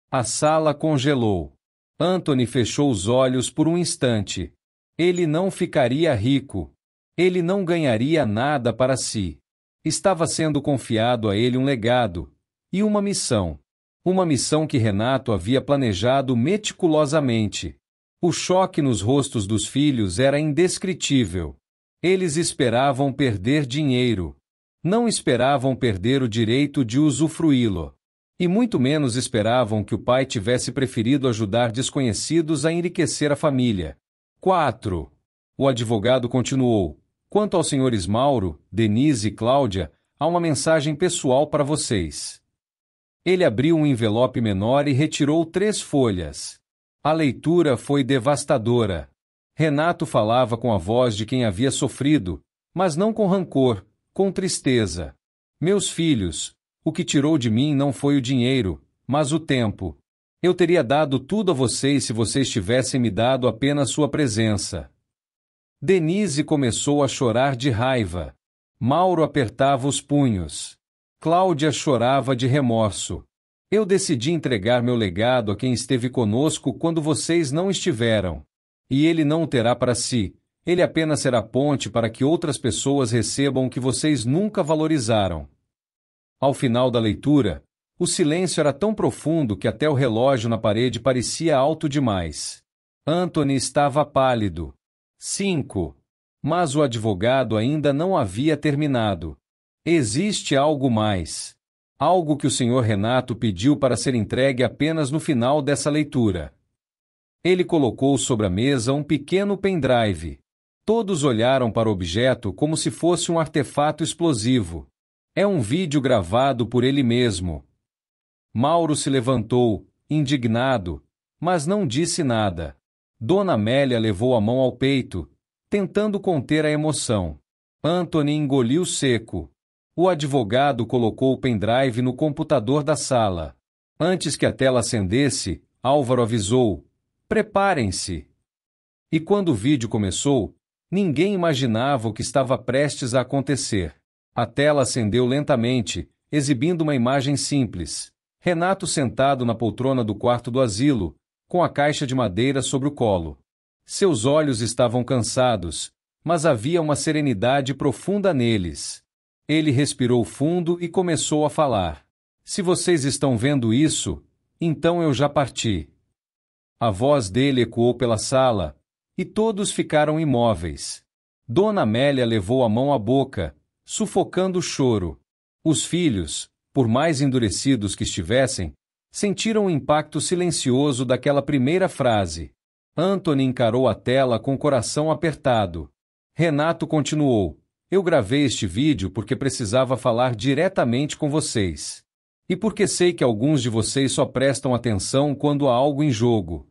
A sala congelou. Anthony fechou os olhos por um instante. Ele não ficaria rico. Ele não ganharia nada para si. Estava sendo confiado a ele um legado e uma missão. Uma missão que Renato havia planejado meticulosamente. O choque nos rostos dos filhos era indescritível. Eles esperavam perder dinheiro. Não esperavam perder o direito de usufruí-lo. E muito menos esperavam que o pai tivesse preferido ajudar desconhecidos a enriquecer a família. 4. O advogado continuou. Quanto aos senhores Mauro, Denise e Cláudia, há uma mensagem pessoal para vocês. Ele abriu um envelope menor e retirou 3 folhas. A leitura foi devastadora. Renato falava com a voz de quem havia sofrido, mas não com rancor, com tristeza. Meus filhos, o que tirou de mim não foi o dinheiro, mas o tempo. Eu teria dado tudo a vocês se vocês tivessem me dado apenas sua presença. Denise começou a chorar de raiva. Mauro apertava os punhos. Cláudia chorava de remorso. Eu decidi entregar meu legado a quem esteve conosco quando vocês não estiveram. E ele não o terá para si. Ele apenas será ponte para que outras pessoas recebam o que vocês nunca valorizaram. Ao final da leitura, o silêncio era tão profundo que até o relógio na parede parecia alto demais. Anthony estava pálido. 5. Mas o advogado ainda não havia terminado. Existe algo mais. Algo que o Sr. Renato pediu para ser entregue apenas no final dessa leitura. Ele colocou sobre a mesa um pequeno pendrive. Todos olharam para o objeto como se fosse um artefato explosivo. É um vídeo gravado por ele mesmo. Mauro se levantou, indignado, mas não disse nada. Dona Amélia levou a mão ao peito, tentando conter a emoção. Anthony engoliu seco. O advogado colocou o pendrive no computador da sala. Antes que a tela acendesse, Álvaro avisou: "Preparem-se." E quando o vídeo começou, ninguém imaginava o que estava prestes a acontecer. A tela acendeu lentamente, exibindo uma imagem simples. Renato sentado na poltrona do quarto do asilo, com a caixa de madeira sobre o colo. Seus olhos estavam cansados, mas havia uma serenidade profunda neles. Ele respirou fundo e começou a falar. "Se vocês estão vendo isso, então eu já parti." A voz dele ecoou pela sala, e todos ficaram imóveis. Dona Amélia levou a mão à boca, sufocando o choro. Os filhos, por mais endurecidos que estivessem, sentiram o impacto silencioso daquela primeira frase. Anthony encarou a tela com o coração apertado. Renato continuou: Eu gravei este vídeo porque precisava falar diretamente com vocês. E porque sei que alguns de vocês só prestam atenção quando há algo em jogo.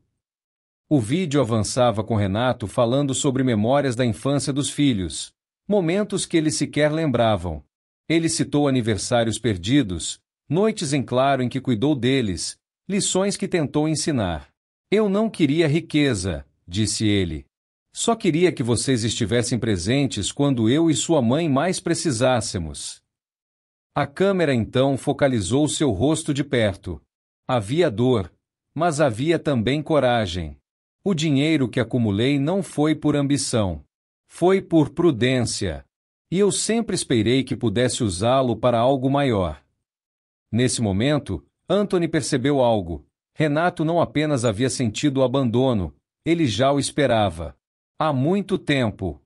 O vídeo avançava com Renato falando sobre memórias da infância dos filhos, momentos que eles sequer lembravam. Ele citou aniversários perdidos, noites em claro em que cuidou deles, lições que tentou ensinar. Eu não queria riqueza, disse ele. Só queria que vocês estivessem presentes quando eu e sua mãe mais precisássemos. A câmera então focalizou seu rosto de perto. Havia dor, mas havia também coragem. O dinheiro que acumulei não foi por ambição. Foi por prudência. E eu sempre esperei que pudesse usá-lo para algo maior. Nesse momento, Anthony percebeu algo. Renato não apenas havia sentido o abandono, ele já o esperava. Há muito tempo.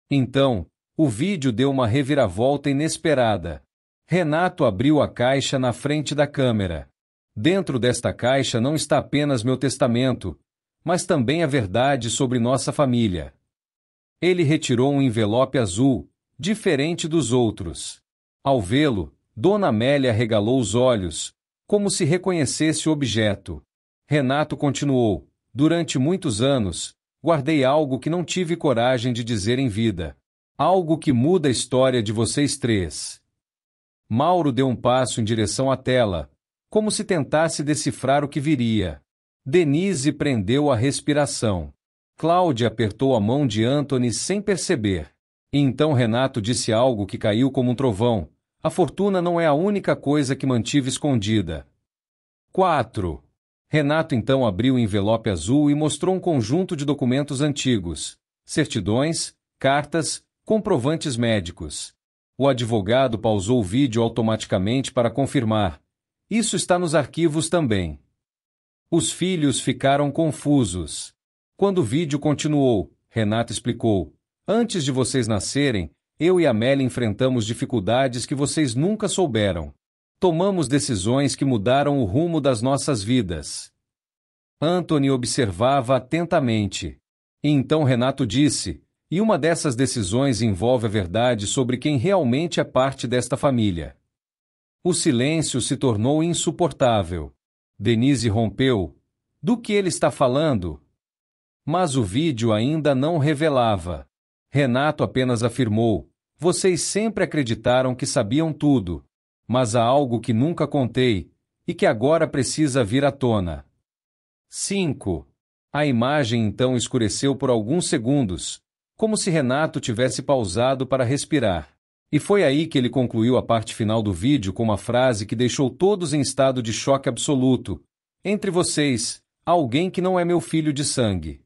Então, o vídeo deu uma reviravolta inesperada. Renato abriu a caixa na frente da câmera. Dentro desta caixa não está apenas meu testamento, mas também a verdade sobre nossa família. Ele retirou um envelope azul, diferente dos outros. Ao vê-lo, Dona Amélia regalou os olhos, como se reconhecesse o objeto. Renato continuou: durante muitos anos, guardei algo que não tive coragem de dizer em vida. Algo que muda a história de vocês três. Mauro deu um passo em direção à tela, como se tentasse decifrar o que viria. Denise prendeu a respiração. Cláudia apertou a mão de Anthony sem perceber. E então Renato disse algo que caiu como um trovão. A fortuna não é a única coisa que mantive escondida. 4. Renato então abriu o envelope azul e mostrou um conjunto de documentos antigos, certidões, cartas, comprovantes médicos. O advogado pausou o vídeo automaticamente para confirmar. Isso está nos arquivos também. Os filhos ficaram confusos. Quando o vídeo continuou, Renato explicou: antes de vocês nascerem, eu e Amélia enfrentamos dificuldades que vocês nunca souberam. Tomamos decisões que mudaram o rumo das nossas vidas. Anthony observava atentamente. E então Renato disse: e uma dessas decisões envolve a verdade sobre quem realmente é parte desta família. O silêncio se tornou insuportável. Denise rompeu: do que ele está falando? Mas o vídeo ainda não revelava. Renato apenas afirmou: vocês sempre acreditaram que sabiam tudo. Mas há algo que nunca contei, e que agora precisa vir à tona. 5. A imagem então escureceu por alguns segundos, como se Renato tivesse pausado para respirar. E foi aí que ele concluiu a parte final do vídeo com uma frase que deixou todos em estado de choque absoluto. Entre vocês, há alguém que não é meu filho de sangue.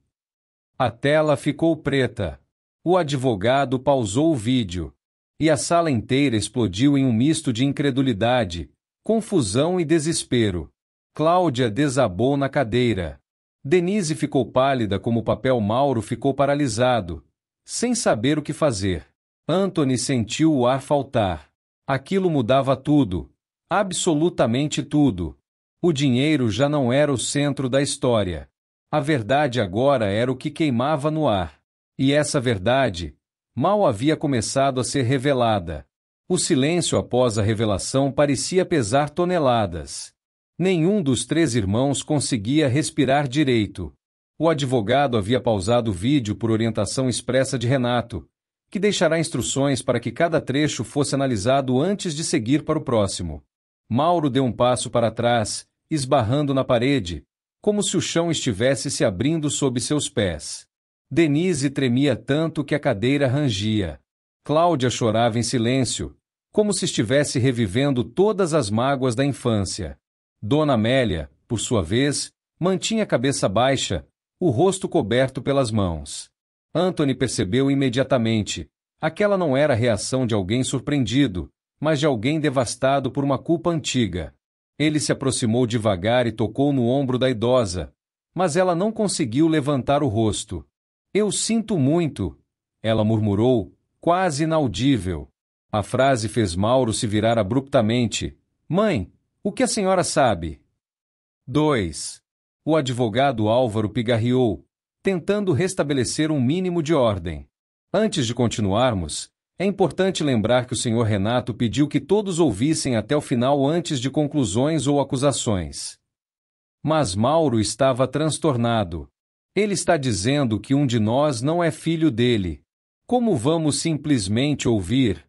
A tela ficou preta. O advogado pausou o vídeo. E a sala inteira explodiu em um misto de incredulidade, confusão e desespero. Cláudia desabou na cadeira. Denise ficou pálida como o papel Mauro ficou paralisado, sem saber o que fazer. Anthony sentiu o ar faltar. Aquilo mudava tudo. Absolutamente tudo. O dinheiro já não era o centro da história. A verdade agora era o que queimava no ar. E essa verdade mal havia começado a ser revelada. O silêncio após a revelação parecia pesar toneladas. Nenhum dos três irmãos conseguia respirar direito. O advogado havia pausado o vídeo por orientação expressa de Renato, que deixará instruções para que cada trecho fosse analisado antes de seguir para o próximo. Mauro deu um passo para trás, esbarrando na parede, como se o chão estivesse se abrindo sob seus pés. Denise tremia tanto que a cadeira rangia. Cláudia chorava em silêncio, como se estivesse revivendo todas as mágoas da infância. Dona Amélia, por sua vez, mantinha a cabeça baixa, o rosto coberto pelas mãos. Anthony percebeu imediatamente. Aquela não era a reação de alguém surpreendido, mas de alguém devastado por uma culpa antiga. Ele se aproximou devagar e tocou no ombro da idosa, mas ela não conseguiu levantar o rosto. Eu sinto muito, ela murmurou, quase inaudível. A frase fez Mauro se virar abruptamente. Mãe, o que a senhora sabe? 2. O advogado Álvaro pigarreou, tentando restabelecer um mínimo de ordem. Antes de continuarmos, é importante lembrar que o Sr. Renato pediu que todos ouvissem até o final antes de conclusões ou acusações. Mas Mauro estava transtornado. Ele está dizendo que um de nós não é filho dele. Como vamos simplesmente ouvir?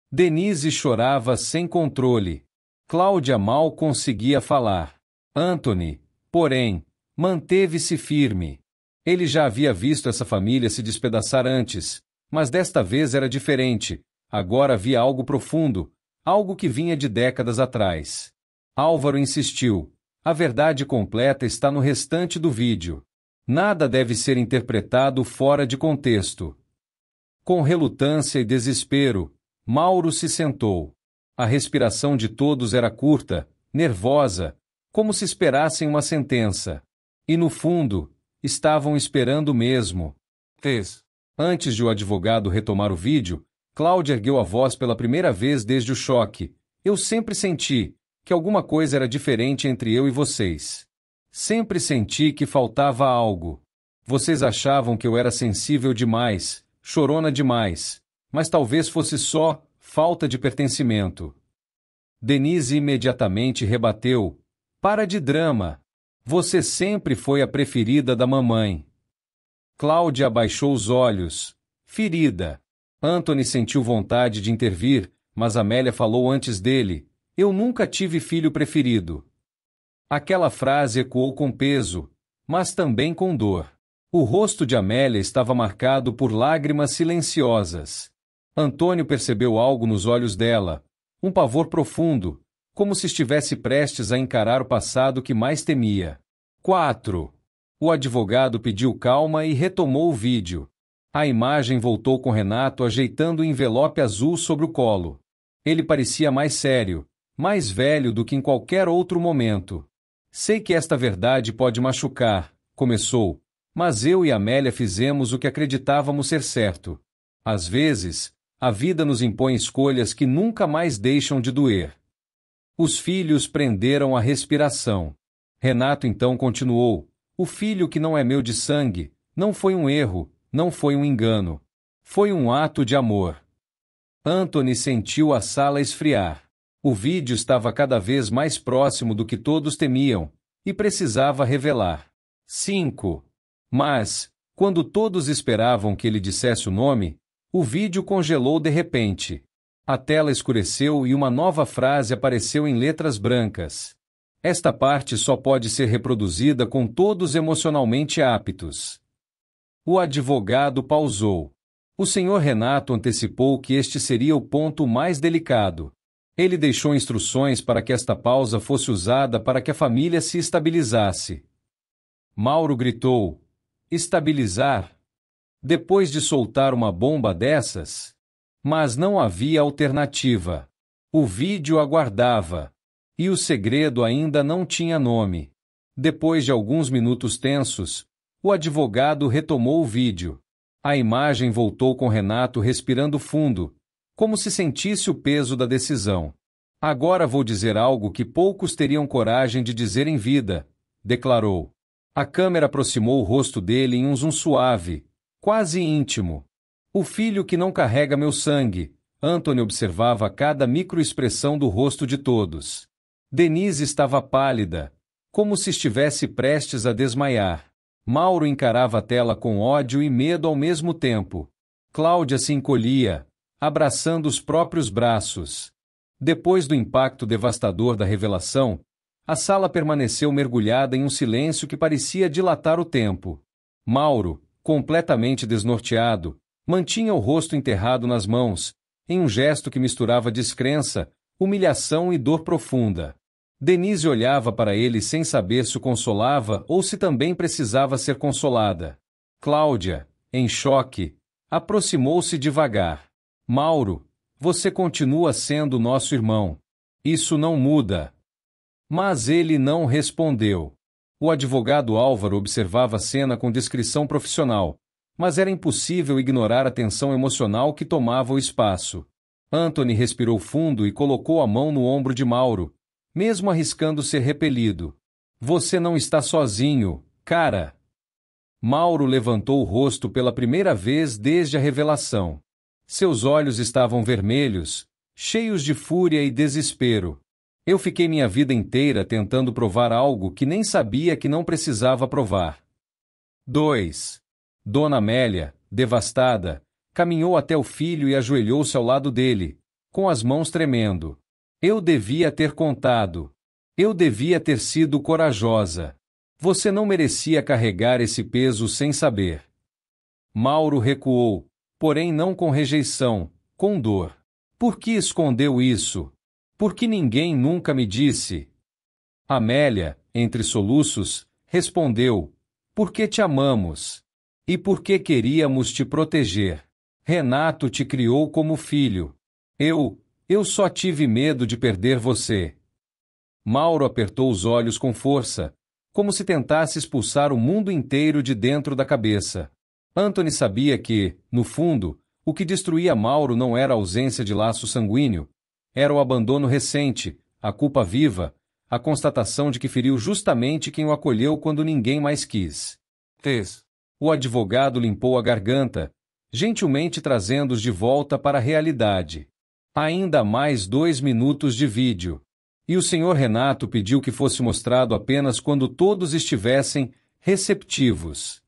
Denise chorava sem controle. Cláudia mal conseguia falar. Anthony, porém, manteve-se firme. Ele já havia visto essa família se despedaçar antes, mas desta vez era diferente. Agora havia algo profundo, algo que vinha de décadas atrás. Álvaro insistiu. A verdade completa está no restante do vídeo. Nada deve ser interpretado fora de contexto. Com relutância e desespero, Mauro se sentou. A respiração de todos era curta, nervosa, como se esperassem uma sentença. E no fundo, estavam esperando mesmo. Antes de o advogado retomar o vídeo, Cláudia ergueu a voz pela primeira vez desde o choque. Eu sempre senti que alguma coisa era diferente entre eu e vocês. Sempre senti que faltava algo. Vocês achavam que eu era sensível demais, chorona demais, mas talvez fosse só falta de pertencimento. Denise imediatamente rebateu. Para de drama. Você sempre foi a preferida da mamãe. Cláudia abaixou os olhos. Ferida. Anthony sentiu vontade de intervir, mas Amélia falou antes dele. Eu nunca tive filho preferido. Aquela frase ecoou com peso, mas também com dor. O rosto de Amélia estava marcado por lágrimas silenciosas. Antônio percebeu algo nos olhos dela, um pavor profundo, como se estivesse prestes a encarar o passado que mais temia. 4. O advogado pediu calma e retomou o vídeo. A imagem voltou com Renato ajeitando o envelope azul sobre o colo. Ele parecia mais sério, mais velho do que em qualquer outro momento. Sei que esta verdade pode machucar, começou, mas eu e Amélia fizemos o que acreditávamos ser certo. Às vezes, a vida nos impõe escolhas que nunca mais deixam de doer. Os filhos prenderam a respiração. Renato então continuou. O filho que não é meu de sangue, não foi um erro, não foi um engano. Foi um ato de amor. Anthony sentiu a sala esfriar. O vídeo estava cada vez mais próximo do que todos temiam, e precisava revelar. 5. Mas, quando todos esperavam que ele dissesse o nome, o vídeo congelou de repente. A tela escureceu e uma nova frase apareceu em letras brancas. Esta parte só pode ser reproduzida com todos emocionalmente aptos. O advogado pausou. O Sr. Renato antecipou que este seria o ponto mais delicado. Ele deixou instruções para que esta pausa fosse usada para que a família se estabilizasse. Mauro gritou. Estabilizar? Depois de soltar uma bomba dessas? Mas não havia alternativa. O vídeo aguardava. E o segredo ainda não tinha nome. Depois de alguns minutos tensos, o advogado retomou o vídeo. A imagem voltou com Renato respirando fundo, como se sentisse o peso da decisão. Agora vou dizer algo que poucos teriam coragem de dizer em vida, declarou. A câmera aproximou o rosto dele em um zoom suave, quase íntimo. O filho que não carrega meu sangue, Anthony observava cada microexpressão do rosto de todos. Denise estava pálida, como se estivesse prestes a desmaiar. Mauro encarava a tela com ódio e medo ao mesmo tempo. Cláudia se encolhia, abraçando os próprios braços. Depois do impacto devastador da revelação, a sala permaneceu mergulhada em um silêncio que parecia dilatar o tempo. Mauro, completamente desnorteado, mantinha o rosto enterrado nas mãos, em um gesto que misturava descrença, humilhação e dor profunda. Denise olhava para ele sem saber se o consolava ou se também precisava ser consolada. Cláudia, em choque, aproximou-se devagar. Mauro, você continua sendo nosso irmão. Isso não muda. Mas ele não respondeu. O advogado Álvaro observava a cena com discrição profissional, mas era impossível ignorar a tensão emocional que tomava o espaço. Anthony respirou fundo e colocou a mão no ombro de Mauro, mesmo arriscando ser repelido. Você não está sozinho, cara. Mauro levantou o rosto pela primeira vez desde a revelação. Seus olhos estavam vermelhos, cheios de fúria e desespero. Eu fiquei minha vida inteira tentando provar algo que nem sabia que não precisava provar. 2. Dona Amélia, devastada, caminhou até o filho e ajoelhou-se ao lado dele, com as mãos tremendo. Eu devia ter contado. Eu devia ter sido corajosa. Você não merecia carregar esse peso sem saber. Mauro recuou, porém não com rejeição, com dor. Por que escondeu isso? Por que ninguém nunca me disse? Amélia, entre soluços, respondeu: porque te amamos. E porque queríamos te proteger. Renato te criou como filho. Eu só tive medo de perder você. Mauro apertou os olhos com força, como se tentasse expulsar o mundo inteiro de dentro da cabeça. Anthony sabia que, no fundo, o que destruía Mauro não era a ausência de laço sanguíneo, era o abandono recente, a culpa viva, a constatação de que feriu justamente quem o acolheu quando ninguém mais quis. O advogado limpou a garganta, gentilmente trazendo-os de volta para a realidade. Ainda mais 2 minutos de vídeo. E o Sr. Renato pediu que fosse mostrado apenas quando todos estivessem receptivos.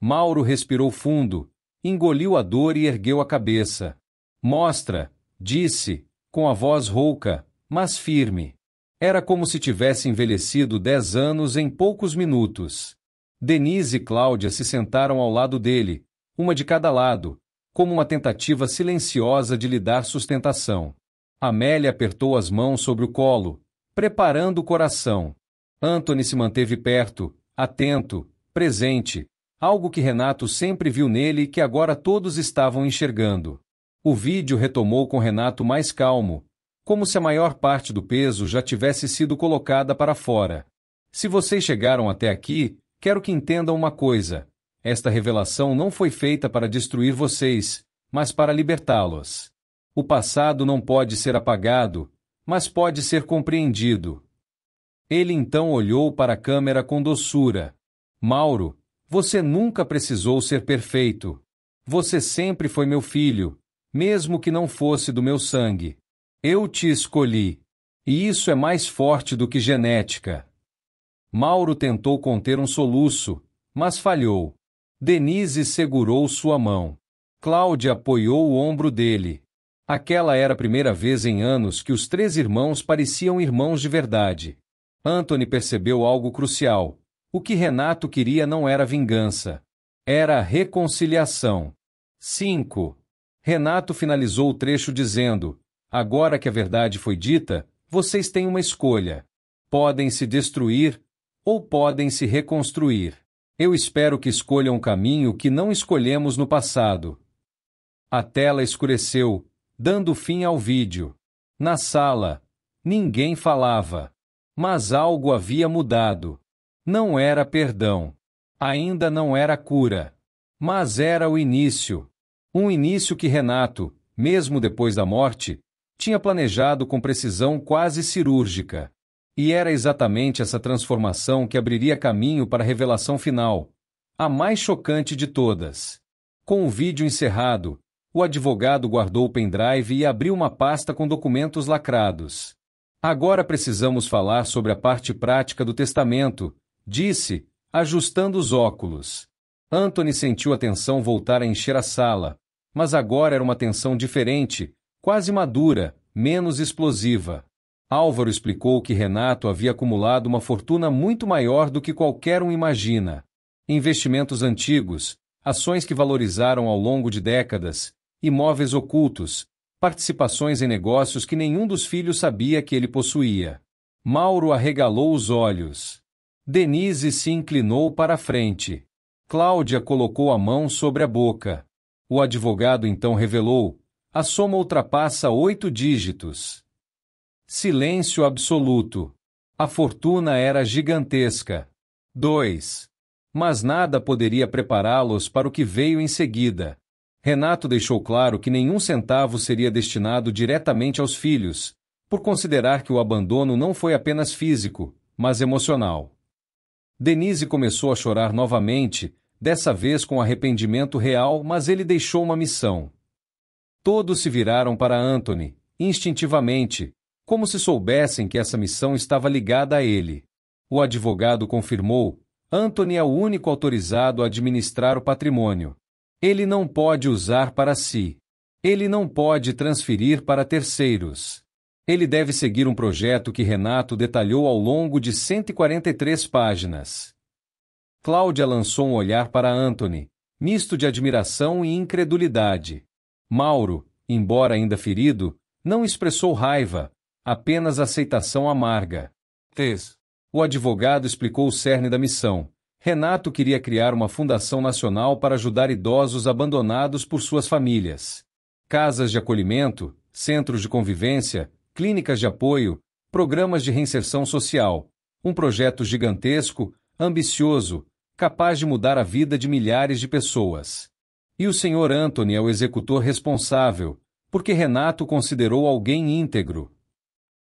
Mauro respirou fundo, engoliu a dor e ergueu a cabeça. Mostra, disse, com a voz rouca, mas firme. Era como se tivesse envelhecido 10 anos em poucos minutos. Denise e Cláudia se sentaram ao lado dele, uma de cada lado, como uma tentativa silenciosa de lhe dar sustentação. Amélia apertou as mãos sobre o colo, preparando o coração. Anthony se manteve perto, atento, presente, algo que Renato sempre viu nele e que agora todos estavam enxergando. O vídeo retomou com Renato mais calmo, como se a maior parte do peso já tivesse sido colocada para fora. Se vocês chegaram até aqui, quero que entendam uma coisa. Esta revelação não foi feita para destruir vocês, mas para libertá-los. O passado não pode ser apagado, mas pode ser compreendido. Ele então olhou para a câmera com doçura. Mauro, você nunca precisou ser perfeito. Você sempre foi meu filho, mesmo que não fosse do meu sangue. Eu te escolhi. E isso é mais forte do que genética. Mauro tentou conter um soluço, mas falhou. Denise segurou sua mão. Cláudia apoiou o ombro dele. Aquela era a primeira vez em anos que os 3 irmãos pareciam irmãos de verdade. Anthony percebeu algo crucial. O que Renato queria não era vingança. Era reconciliação. 5. Renato finalizou o trecho dizendo: agora que a verdade foi dita, vocês têm uma escolha. Podem se destruir ou podem se reconstruir. Eu espero que escolham um caminho que não escolhemos no passado. A tela escureceu, dando fim ao vídeo. Na sala, ninguém falava. Mas algo havia mudado. Não era perdão. Ainda não era cura. Mas era o início. Um início que Renato, mesmo depois da morte, tinha planejado com precisão quase cirúrgica. E era exatamente essa transformação que abriria caminho para a revelação final, a mais chocante de todas. Com o vídeo encerrado, o advogado guardou o pendrive e abriu uma pasta com documentos lacrados. Agora precisamos falar sobre a parte prática do testamento, disse, ajustando os óculos. Anthony sentiu a tensão voltar a encher a sala, mas agora era uma tensão diferente, quase madura, menos explosiva. Álvaro explicou que Renato havia acumulado uma fortuna muito maior do que qualquer um imagina. Investimentos antigos, ações que valorizaram ao longo de décadas, imóveis ocultos, participações em negócios que nenhum dos filhos sabia que ele possuía. Mauro arregalou os olhos. Denise se inclinou para a frente. Cláudia colocou a mão sobre a boca. O advogado então revelou: a soma ultrapassa 8 dígitos. Silêncio absoluto. A fortuna era gigantesca. 2. Mas nada poderia prepará-los para o que veio em seguida. Renato deixou claro que nenhum centavo seria destinado diretamente aos filhos, por considerar que o abandono não foi apenas físico, mas emocional. Denise começou a chorar novamente, dessa vez com arrependimento real, mas ele deixou uma missão. Todos se viraram para Anthony, instintivamente, como se soubessem que essa missão estava ligada a ele. O advogado confirmou: Anthony é o único autorizado a administrar o patrimônio. Ele não pode usar para si. Ele não pode transferir para terceiros. Ele deve seguir um projeto que Renato detalhou ao longo de 143 páginas. Cláudia lançou um olhar para Anthony, misto de admiração e incredulidade. Mauro, embora ainda ferido, não expressou raiva, apenas aceitação amarga. O advogado explicou o cerne da missão. Renato queria criar uma fundação nacional para ajudar idosos abandonados por suas famílias. Casas de acolhimento, centros de convivência, clínicas de apoio, programas de reinserção social. Um projeto gigantesco, ambicioso, capaz de mudar a vida de milhares de pessoas. E o Sr. Anthony é o executor responsável, porque Renato o considerou alguém íntegro.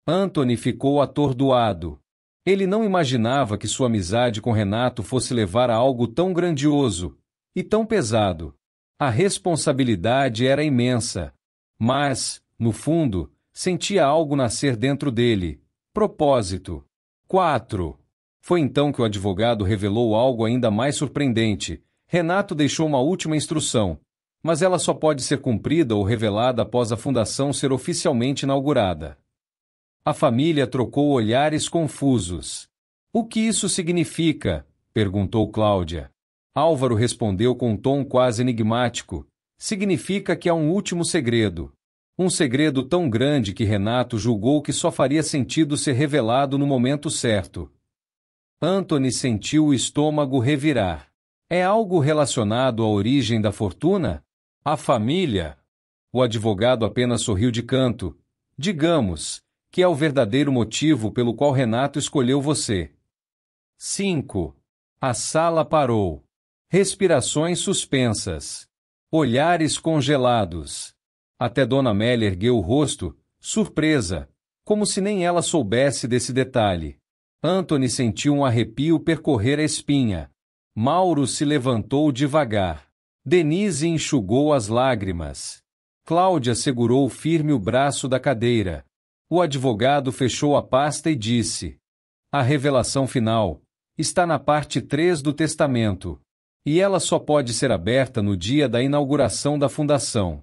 Anthony ficou atordoado. Ele não imaginava que sua amizade com Renato fosse levar a algo tão grandioso e tão pesado. A responsabilidade era imensa, mas, no fundo, sentia algo nascer dentro dele. Propósito. 4. Foi então que o advogado revelou algo ainda mais surpreendente. Renato deixou uma última instrução, mas ela só pode ser cumprida ou revelada após a fundação ser oficialmente inaugurada. A família trocou olhares confusos. O que isso significa? Perguntou Cláudia. Álvaro respondeu com um tom quase enigmático. Significa que há um último segredo. Um segredo tão grande que Renato julgou que só faria sentido ser revelado no momento certo. Anthony sentiu o estômago revirar. É algo relacionado à origem da fortuna? A família? O advogado apenas sorriu de canto. Digamos que é o verdadeiro motivo pelo qual Renato escolheu você. 5. A sala parou. Respirações suspensas. Olhares congelados. Até Dona Amélia ergueu o rosto, surpresa, como se nem ela soubesse desse detalhe. Anthony sentiu um arrepio percorrer a espinha. Mauro se levantou devagar. Denise enxugou as lágrimas. Cláudia segurou firme o braço da cadeira. O advogado fechou a pasta e disse: a revelação final está na parte 3 do testamento, e ela só pode ser aberta no dia da inauguração da fundação.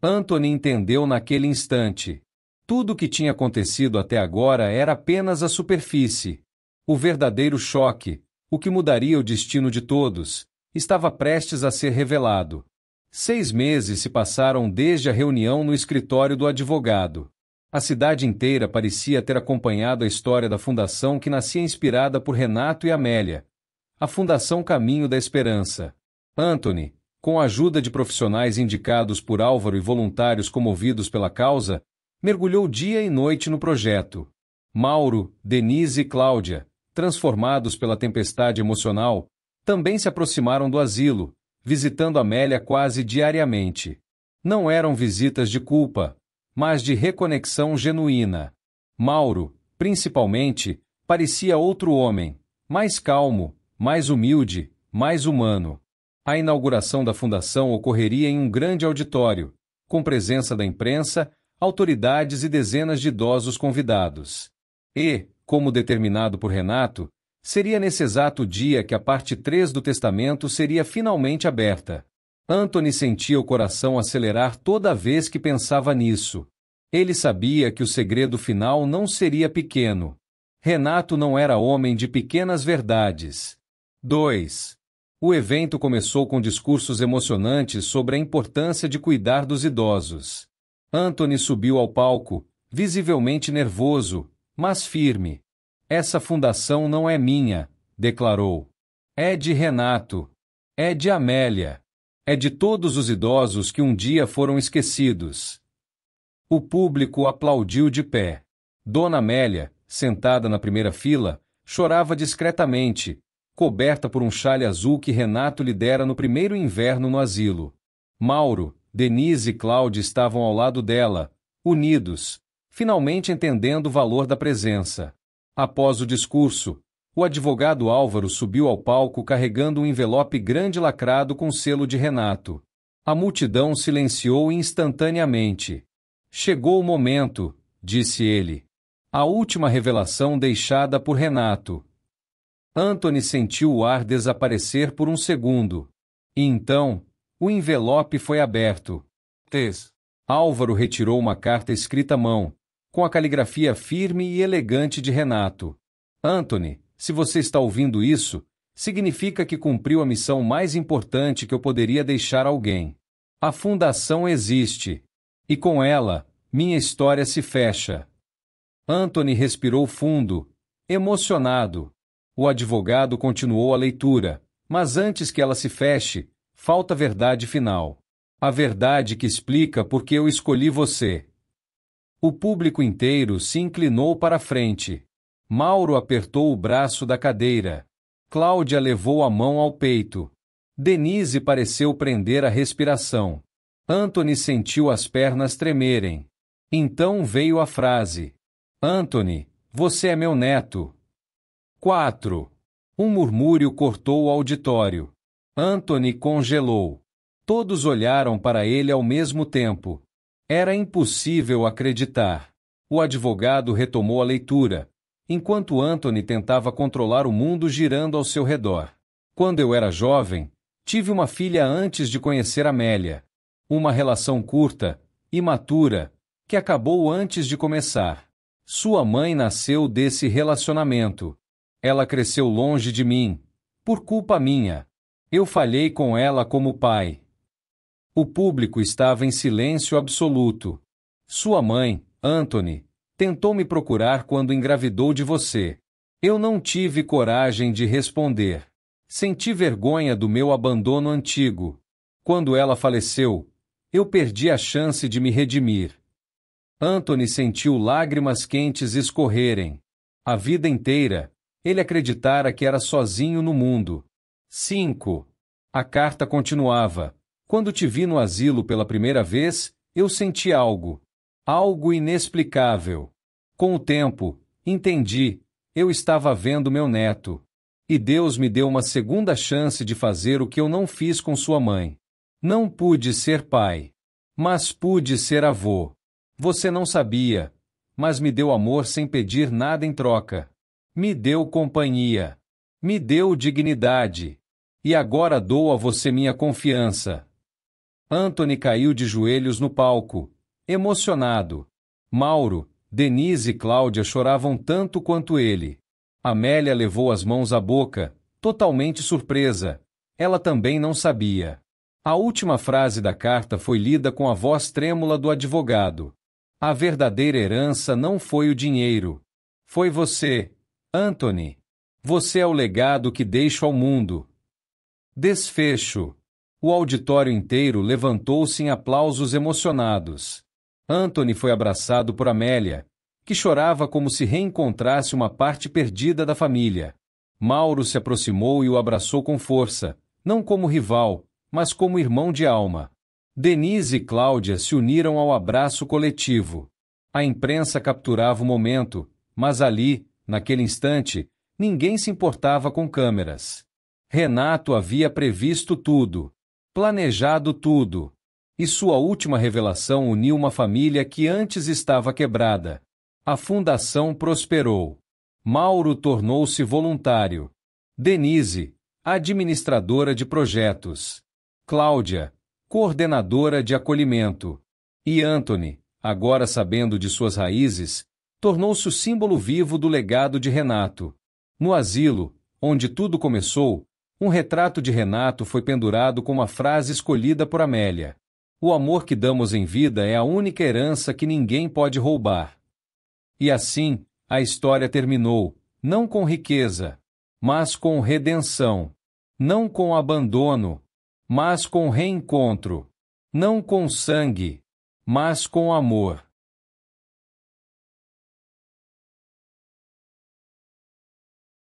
Anthony entendeu naquele instante. Tudo o que tinha acontecido até agora era apenas a superfície. O verdadeiro choque, o que mudaria o destino de todos, estava prestes a ser revelado. 6 meses se passaram desde a reunião no escritório do advogado. A cidade inteira parecia ter acompanhado a história da fundação que nascia inspirada por Renato e Amélia. A Fundação Caminho da Esperança. Anthony, com a ajuda de profissionais indicados por Álvaro e voluntários comovidos pela causa, mergulhou dia e noite no projeto. Mauro, Denise e Cláudia, transformados pela tempestade emocional, também se aproximaram do asilo, visitando Amélia quase diariamente. Não eram visitas de culpa, mas de reconexão genuína. Mauro, principalmente, parecia outro homem, mais calmo, mais humilde, mais humano. A inauguração da fundação ocorreria em um grande auditório, com presença da imprensa, autoridades e dezenas de idosos convidados. E, como determinado por Renato, seria nesse exato dia que a parte 3 do testamento seria finalmente aberta. Anthony sentia o coração acelerar toda vez que pensava nisso. Ele sabia que o segredo final não seria pequeno. Renato não era homem de pequenas verdades. 2. O evento começou com discursos emocionantes sobre a importância de cuidar dos idosos. Anthony subiu ao palco, visivelmente nervoso, mas firme. Essa fundação não é minha, declarou. É de Renato. É de Amélia. É de todos os idosos que um dia foram esquecidos. O público aplaudiu de pé. Dona Amélia, sentada na primeira fila, chorava discretamente, coberta por um xale azul que Renato lhe dera no primeiro inverno no asilo. Mauro, Denise e Cláudia estavam ao lado dela, unidos, finalmente entendendo o valor da presença. Após o discurso, O advogado Álvaro subiu ao palco carregando um envelope grande lacrado com selo de Renato. A multidão silenciou instantaneamente. Chegou o momento, disse ele. A última revelação deixada por Renato. Anthony sentiu o ar desaparecer por um segundo. E então, o envelope foi aberto. Álvaro retirou uma carta escrita à mão, com a caligrafia firme e elegante de Renato. Anthony, se você está ouvindo isso, significa que cumpriu a missão mais importante que eu poderia deixar a alguém. A fundação existe. E com ela, minha história se fecha. Anthony respirou fundo, emocionado. O advogado continuou a leitura, mas antes que ela se feche, falta a verdade final. A verdade que explica por que eu escolhi você. O público inteiro se inclinou para a frente. Mauro apertou o braço da cadeira. Cláudia levou a mão ao peito. Denise pareceu prender a respiração. Anthony sentiu as pernas tremerem. Então veio a frase. Anthony, você é meu neto. 4. Um murmúrio cortou o auditório. Anthony congelou. Todos olharam para ele ao mesmo tempo. Era impossível acreditar. O advogado retomou a leitura, enquanto Anthony tentava controlar o mundo girando ao seu redor. Quando eu era jovem, tive uma filha antes de conhecer Amélia. Uma relação curta, imatura, que acabou antes de começar. Sua mãe nasceu desse relacionamento. Ela cresceu longe de mim, por culpa minha. Eu falhei com ela como pai. O público estava em silêncio absoluto. Sua mãe, Anthony, tentou me procurar quando engravidou de você. Eu não tive coragem de responder. Senti vergonha do meu abandono antigo. Quando ela faleceu, eu perdi a chance de me redimir. Anthony sentiu lágrimas quentes escorrerem. A vida inteira, ele acreditara que era sozinho no mundo. 5. A carta continuava. Quando te vi no asilo pela primeira vez, eu senti algo. Algo inexplicável. Com o tempo, entendi, eu estava vendo meu neto. E Deus me deu uma segunda chance de fazer o que eu não fiz com sua mãe. Não pude ser pai, mas pude ser avô. Você não sabia, mas me deu amor sem pedir nada em troca. Me deu companhia. Me deu dignidade. E agora dou a você minha confiança. Anthony caiu de joelhos no palco, emocionado. Mauro, Denise e Cláudia choravam tanto quanto ele. Amélia levou as mãos à boca, totalmente surpresa. Ela também não sabia. A última frase da carta foi lida com a voz trêmula do advogado. A verdadeira herança não foi o dinheiro. Foi você, Anthony. Você é o legado que deixo ao mundo. Desfecho. O auditório inteiro levantou-se em aplausos emocionados. Anthony foi abraçado por Amélia, que chorava como se reencontrasse uma parte perdida da família. Mauro se aproximou e o abraçou com força, não como rival, mas como irmão de alma. Denise e Cláudia se uniram ao abraço coletivo. A imprensa capturava o momento, mas ali, naquele instante, ninguém se importava com câmeras. Renato havia previsto tudo. Planejado tudo. E sua última revelação uniu uma família que antes estava quebrada. A fundação prosperou. Mauro tornou-se voluntário. Denise, administradora de projetos. Cláudia, coordenadora de acolhimento. E Anthony, agora sabendo de suas raízes, tornou-se o símbolo vivo do legado de Renato. No asilo, onde tudo começou, um retrato de Renato foi pendurado com uma frase escolhida por Amélia. O amor que damos em vida é a única herança que ninguém pode roubar. E assim, a história terminou, não com riqueza, mas com redenção. Não com abandono, mas com reencontro. Não com sangue, mas com amor.